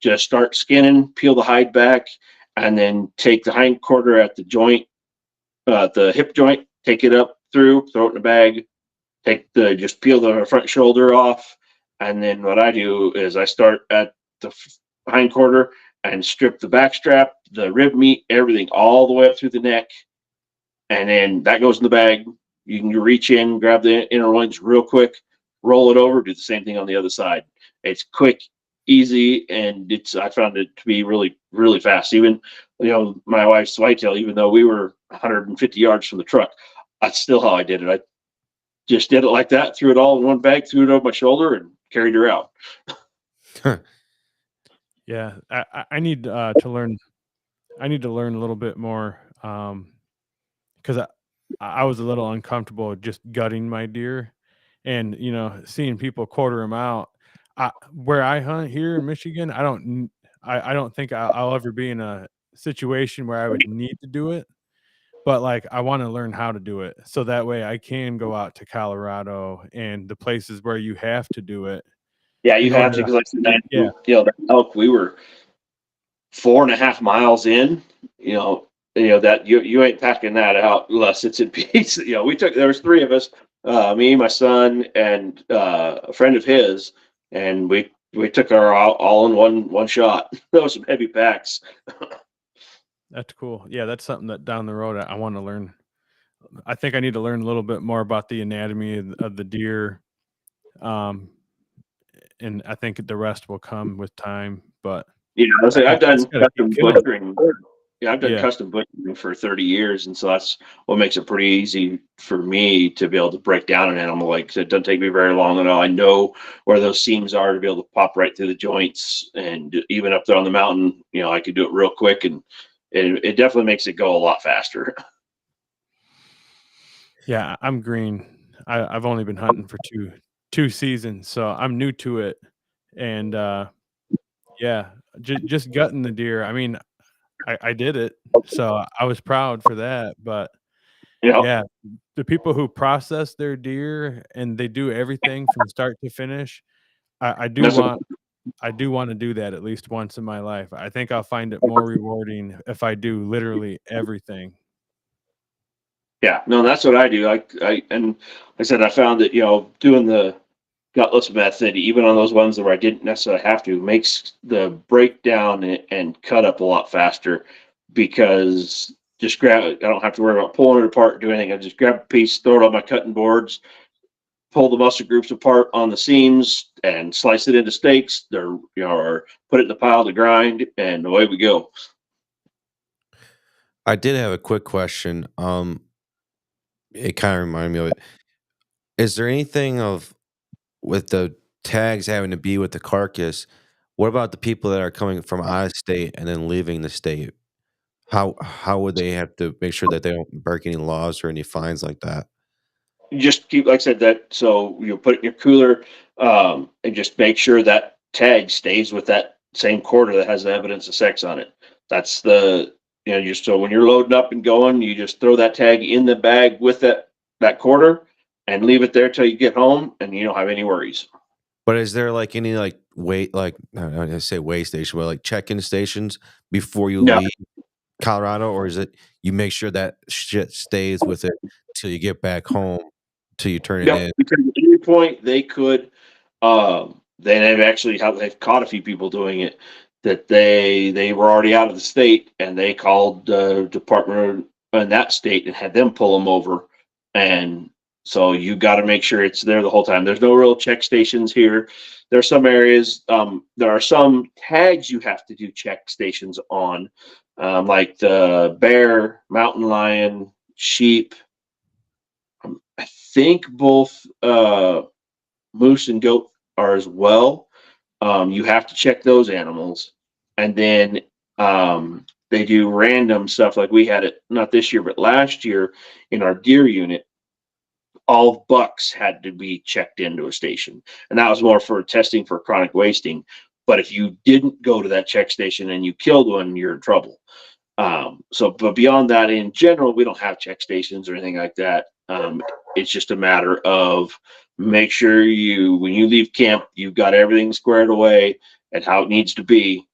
just start skinning, peel the hide back, and then take the hind quarter at the joint, the hip joint, take it up through, throw it in a bag, just peel the front shoulder off. And then what I do is I start at the hind quarter and strip the back strap, the rib meat, everything all the way up through the neck. And then that goes in the bag. You can reach in, grab the inner loins real quick, roll it over, do the same thing on the other side. It's quick, easy, and I found it to be really, really fast. Even, my wife's whitetail, even though we were 150 yards from the truck, that's still how I did it. I just did it like that, threw it all in one bag, threw it over my shoulder, and carried her out. Yeah, I need to learn. I need to learn a little bit more because I was a little uncomfortable just gutting my deer, and seeing people quarter them out. Where I hunt here in Michigan, I don't think I'll ever be in a situation where I would need to do it. But like I want to learn how to do it so that way I can go out to Colorado and the places where you have to do it. Yeah, you have to, because like that elk, we were 4.5 miles in. That you ain't packing that out unless it's in peace. There was 3 of us, me, my son, and a friend of his, and we took our all in one shot. Those some heavy packs. That's cool. Yeah, that's something that down the road I want to learn. I think I need to learn a little bit more about the anatomy of the deer. And I think the rest will come with time. But I've done custom butchering. Yeah, I've done Yeah. custom butchering for 30 years, and so that's what makes it pretty easy for me to be able to break down an animal. Like, it doesn't take me very long at all. I know where those seams are to be able to pop right through the joints, and even up there on the mountain, I could do it real quick, and it definitely makes it go a lot faster. Yeah, I'm green. I've only been hunting for two seasons, so I'm new to it. And yeah, just gutting the deer. I mean, I did it, so I was proud for that. But You know, yeah, the people who process their deer and they do everything from start to finish, I do that's want I do want to do that at least once in my life. I think I'll find it more rewarding if I do literally everything. yeah, no, that's what I do. And like I said, I found that, doing the gutless method, even on those ones where I didn't necessarily have to, makes the breakdown and cut up a lot faster because just grab it. I don't have to worry about pulling it apart, do anything. I just grab a piece, throw it on my cutting boards, pull the muscle groups apart on the seams and slice it into steaks, or put it in the pile to grind, and away we go. I did have a quick question. It kind of reminded me of it. Is there anything of with the tags having to be with the carcass? What about the people that are coming from out of state and then leaving the state? How would they have to make sure that they don't break any laws or any fines like that? You just keep, like I said, that so you put it in your cooler, and just make sure that tag stays with that same quarter that has the evidence of sex on it. That's just so when you're loading up and going, you just throw that tag in the bag with that quarter and leave it there till you get home, and you don't have any worries. But is there like any like wait like I say way station, but like check-in stations before you No, leave Colorado, or is it you make sure that shit stays with it till you get back home till you turn it no, in? because at any point they could. They've caught a few people doing it that they were already out of the state and they called the department in that state and had them pull them over. And so you got to make sure it's there the whole time. There's no real check stations here. There are some areas. There are some tags you have to do check stations on, like the bear, mountain lion, sheep. I think both moose and goat are as well. You have to check those animals, and then they do random stuff like we had it not this year but last year in our deer unit. All bucks had to be checked into a station, and that was more for testing for chronic wasting. But if you didn't go to that check station and you killed one, you're in trouble. But beyond that, in general, we don't have check stations or anything like that. It's just a matter of make sure when you leave camp, you've got everything squared away and how it needs to be,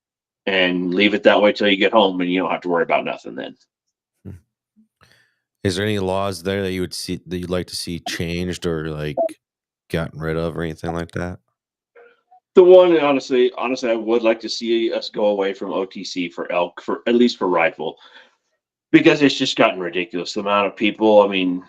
and leave it that way till you get home, and you don't have to worry about nothing then. Is there any laws there that you would see that you'd like to see changed or like gotten rid of or anything like that? The one, honestly, I would like to see us go away from OTC for elk, for at least for rifle, because it's just gotten ridiculous. The amount of people, I mean,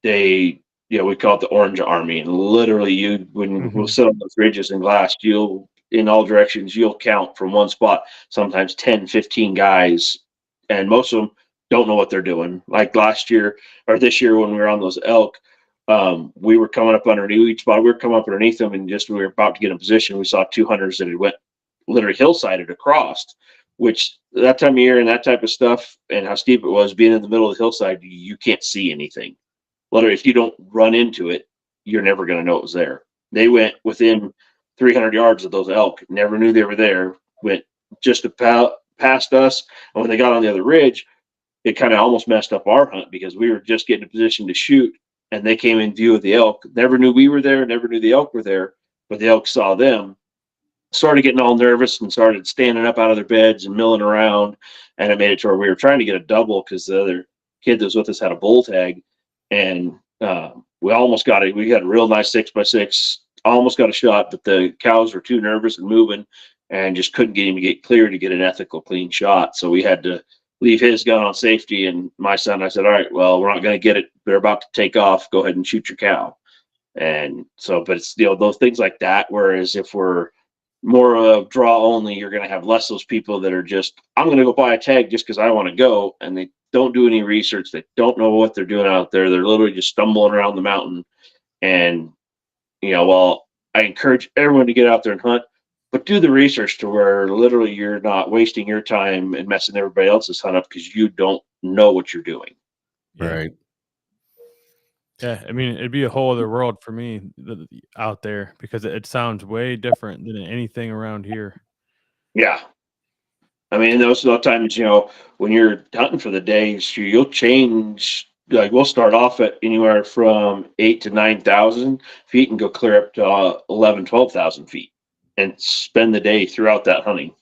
we call it the Orange Army, and literally, we'll sit on those ridges in glass, in all directions, you'll count from one spot, sometimes 10, 15 guys, and most of them don't know what they're doing. Like last year or this year when we were on those elk, we were coming up underneath each spot. We were coming up underneath them, and we were about to get in position. We saw two hunters that had went literally hillsided across, which that time of year and that type of stuff and how steep it was, being in the middle of the hillside, you can't see anything. Literally, if you don't run into it, you're never going to know it was there. They went within 300 yards of those elk, never knew they were there, went just about past us. And when they got on the other ridge, it kind of almost messed up our hunt because we were just getting in position to shoot, and they came in view of the elk. Never knew we were there, never knew the elk were there, but the elk saw them, started getting all nervous and started standing up out of their beds and milling around. And it made it to where we were trying to get a double because the other kid that was with us had a bull tag, and we almost got it. We had a real nice 6x6, almost got a shot, but the cows were too nervous and moving and just couldn't get him to get clear to get an ethical, clean shot. So we had to leave his gun on safety. And my son, I said, all right, well, we're not going to get it. They're about to take off. Go ahead and shoot your cow. And so, but it's, those things like that. Whereas if we're more of draw only, you're going to have less of those people that are just, I'm going to go buy a tag just because I want to go. And they don't do any research. They don't know what they're doing out there. They're literally just stumbling around the mountain. And, I encourage everyone to get out there and hunt, but do the research to where literally you're not wasting your time and messing everybody else's hunt up because you don't know what you're doing. Yeah. Right. Yeah, I mean, it'd be a whole other world for me out there because it sounds way different than anything around here. Yeah. I mean, those are the times, when you're hunting for the day, you'll change. Like we'll start off at anywhere from 8 to 9,000 feet and go clear up to 11, 12,000 feet and spend the day throughout that hunting.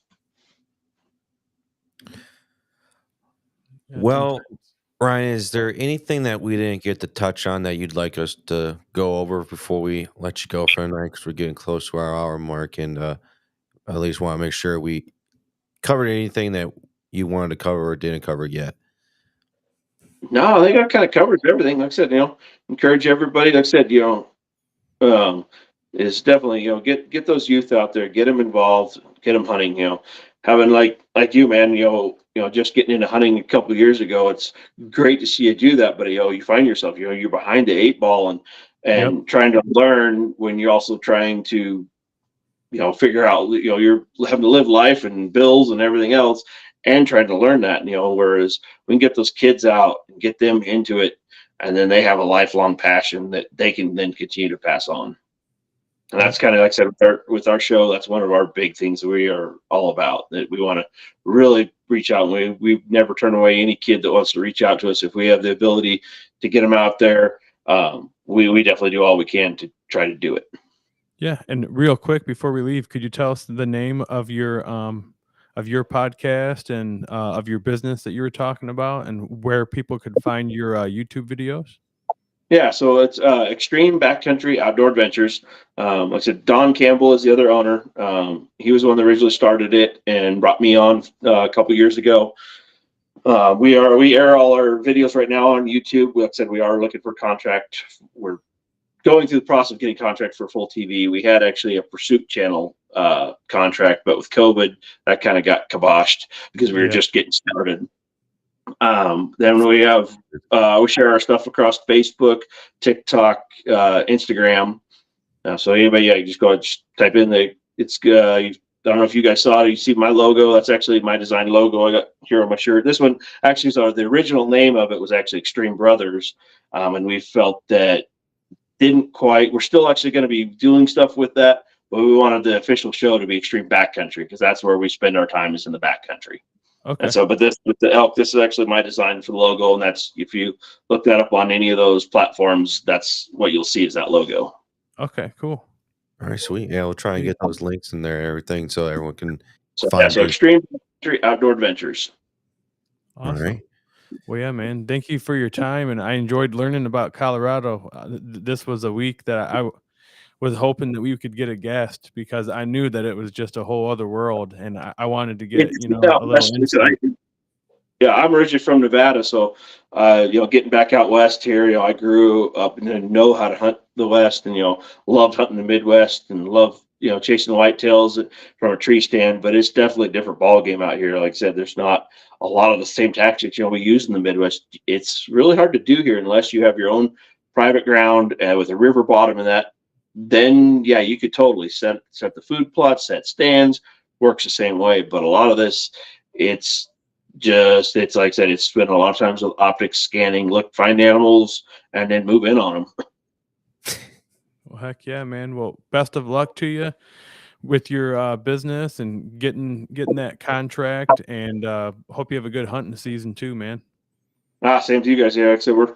Yeah, Well, sometimes. Ryan, is there anything that we didn't get to touch on that you'd like us to go over before we let you go for the night? Because we're getting close to our hour mark, and at least want to make sure we covered anything that you wanted to cover or didn't cover yet. No, I think I kind of covered everything. Like I said, encourage everybody. Like I said, is definitely, get those youth out there, get them involved, get them hunting, having like you, man, just getting into hunting a couple of years ago. It's great to see you do that, but you find yourself, you're behind the 8 ball and Yep. trying to learn when you're also trying to, figure out, you're having to live life and bills and everything else and trying to learn that, whereas we can get those kids out and get them into it. And then they have a lifelong passion that they can then continue to pass on. And that's kind of like I said with our show. That's one of our big things that we are all about. That we want to really reach out. We never turn away any kid that wants to reach out to us if we have the ability to get them out there. We definitely do all we can to try to do it. Yeah, and real quick before we leave, could you tell us the name of your podcast and of your business that you were talking about, and where people could find your YouTube videos? Yeah, so it's Extreme Backcountry Outdoor Adventures. Like I said, Don Campbell is the other owner. He was the one that originally started it and brought me on a couple years ago. We air all our videos right now on YouTube. Like I said, we are looking for contract. We're going through the process of getting contract for full TV. We had actually a Pursuit channel contract, but with COVID, that kind of got kiboshed because we were just getting started. Then we have we share our stuff across Facebook, TikTok, Instagram. So anybody, you just go and just type in it's I don't know if you guys saw it. You see my logo. That's actually my design logo I got here on my shirt. This one actually, the original name of it was actually Extreme Brothers, and we felt that we're still actually going to be doing stuff with that, but we wanted the official show to be Extreme Backcountry because that's where we spend our time, is in the backcountry. Okay. And so, but this with the elk, this is actually my design for the logo, and that's, if you look that up on any of those platforms, that's what you'll see is that logo. Okay, cool. All right, sweet. Yeah, we'll try and get those links in there and everything so everyone can So find you. Extreme Outdoor Adventures. Awesome. All right. Well, yeah, man. Thank you for your time, and I enjoyed learning about Colorado. This was a week that I was hoping that we could get a guest because I knew that it was just a whole other world, and I wanted to get a little insight. Yeah, I'm originally from Nevada, so getting back out west here, I grew up and know how to hunt the West, and loved hunting the Midwest, and loved chasing the whitetails from a tree stand. But it's definitely a different ball game out here. Like I said, there's not a lot of the same tactics we use in the Midwest. It's really hard to do here unless you have your own private ground with a river bottom and that. Then yeah, you could totally set the food plots, set stands, works the same way. But a lot of this, it's like I said, it's spent a lot of times with optics scanning, find animals, and then move in on them. Well, heck yeah, man. Well, best of luck to you with your business and getting that contract, and hope you have a good hunting season too, man. Same to you guys. Yeah, like I said, we're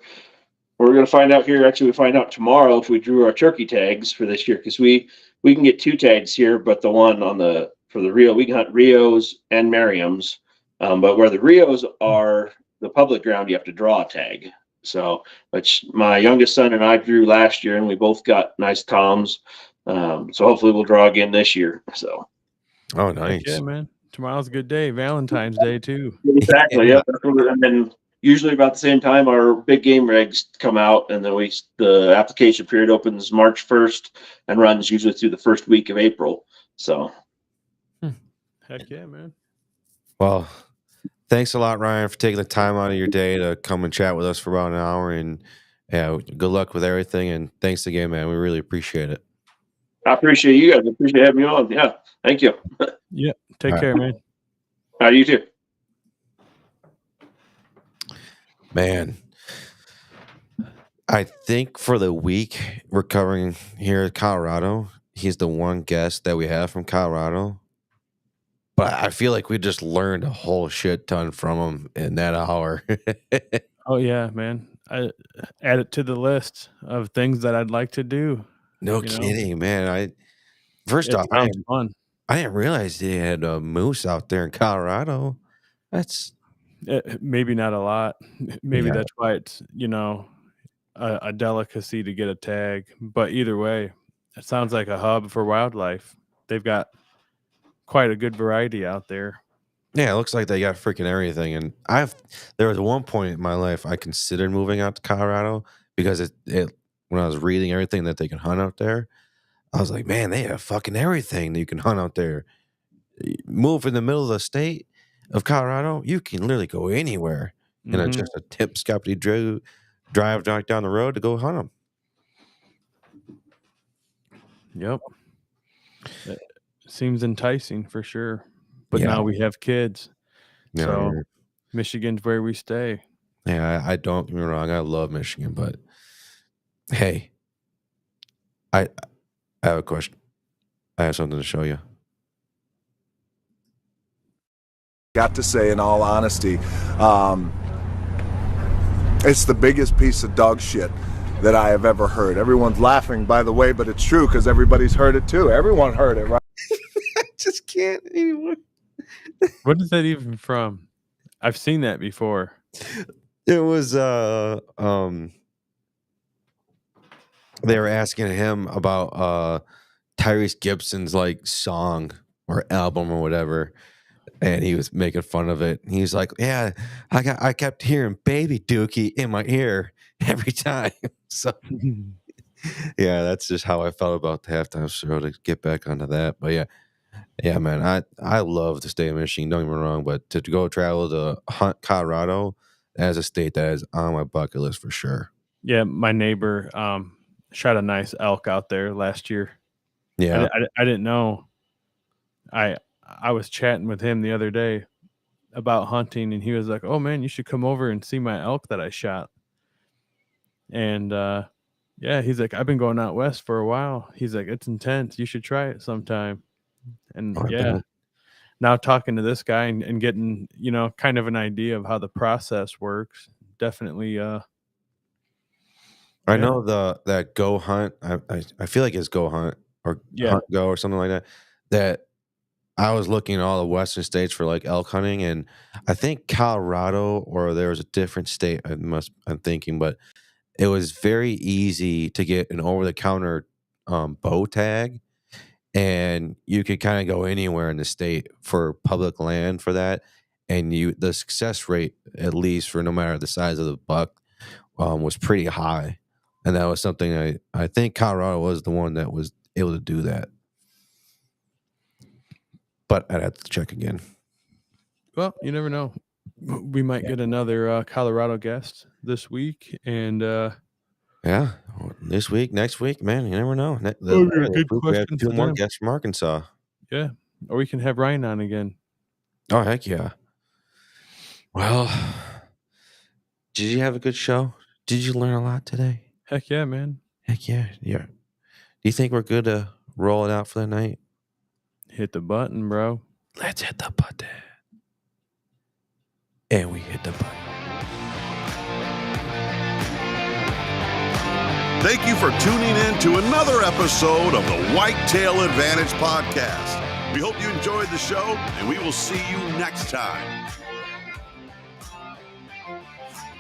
going to find out here. Actually, we find out tomorrow if we drew our turkey tags for this year, because we can get 2 tags here, but the one for the Rio, we can hunt Rios and Merriam's. But where the Rios are the public ground, you have to draw a tag. So, which my youngest son and I drew last year, and we both got nice toms. So hopefully we'll draw again this year. So. Oh, nice. Yeah, man. Tomorrow's a good day. Valentine's Day too. Exactly. Yeah. And then usually about the same time, our big game regs come out, and then the application period opens March 1st and runs usually through the first week of April. So. Heck yeah, man. Well, thanks a lot, Ryan, for taking the time out of your day to come and chat with us for about an hour. And yeah, good luck with everything. And thanks again, man. We really appreciate it. I appreciate you guys. I appreciate having me on. Yeah. Thank you. Yeah. Take care, man. You too. Man, I think for the week we're covering here in Colorado, he's the one guest that we have from Colorado. But I feel like we just learned a whole shit ton from them in that hour. Oh yeah, man. I add it to the list of things that I'd like to do. No You know? kidding, man. First It off, sounds fun. I didn't realize they had moose out there in Colorado. That's Maybe not a lot. Maybe Yeah. that's why it's, a delicacy to get a tag. But either way, it sounds like a hub for wildlife. They've got quite a good variety out there. Yeah, it looks like they got freaking everything. And there was one point in my life I considered moving out to Colorado because when I was reading everything that they can hunt out there, I was like, man, they have fucking everything that you can hunt out there. Move in the middle of the state of Colorado, you can literally go anywhere in just a tip scoppity drive down the road to go hunt them. Yep. It seems enticing for sure. But Yeah. now we have kids. Yeah, So Michigan's where we stay. yeah, I don't get me wrong, I love Michigan, but hey, I have a question. I have something to show you. Got to say, in all honesty, it's the biggest piece of dog shit that I have ever heard. Everyone's laughing, by the way, but it's true because everybody's heard it too. Everyone heard it, right? I just can't anymore. What is that even from? I've seen that before. It was they were asking him about Tyrese Gibson's like song or album or whatever, and he was making fun of it. He's like, yeah, I kept hearing Baby Dookie in my ear every time. So yeah, that's just how I felt about the halftime show, to get back onto that. But yeah, man, I love the state of Michigan, don't get me wrong, but to go travel to hunt Colorado as a state that is on my bucket list for sure. Yeah, my neighbor shot a nice elk out there last year. Yeah. I didn't know. I was chatting with him the other day about hunting, and he was like, "Oh man, you should come over and see my elk that I shot." And yeah, he's like, "I've been going out west for a while." He's like, "It's intense. You should try it sometime." And yeah, now talking to this guy and getting, kind of an idea of how the process works, definitely. I know that Go Hunt. I feel like it's Go Hunt or Hunt Go or something like that. That I was looking at all the western states for like elk hunting, and I think Colorado, or there was a different state. I'm thinking, but it was very easy to get an over-the-counter bow tag, and you could kind of go anywhere in the state for public land for that, and the success rate, at least for no matter the size of the buck, was pretty high. And that was something I think Colorado was the one that was able to do that. But I'd have to check again. Well, you never know. We might get another Colorado guest this week. And yeah, this week, next week, man, you never know. We have 2 more guests from Arkansas. Yeah, or we can have Ryan on again. Oh, heck yeah. Well, did you have a good show? Did you learn a lot today? Heck yeah, man. Heck yeah. Yeah. Do you think we're good to roll it out for the night? Hit the button, bro. Let's hit the button. And we hit the button. Thank you for tuning in to another episode of the Whitetail Advantage Podcast. We hope you enjoyed the show, and we will see you next time.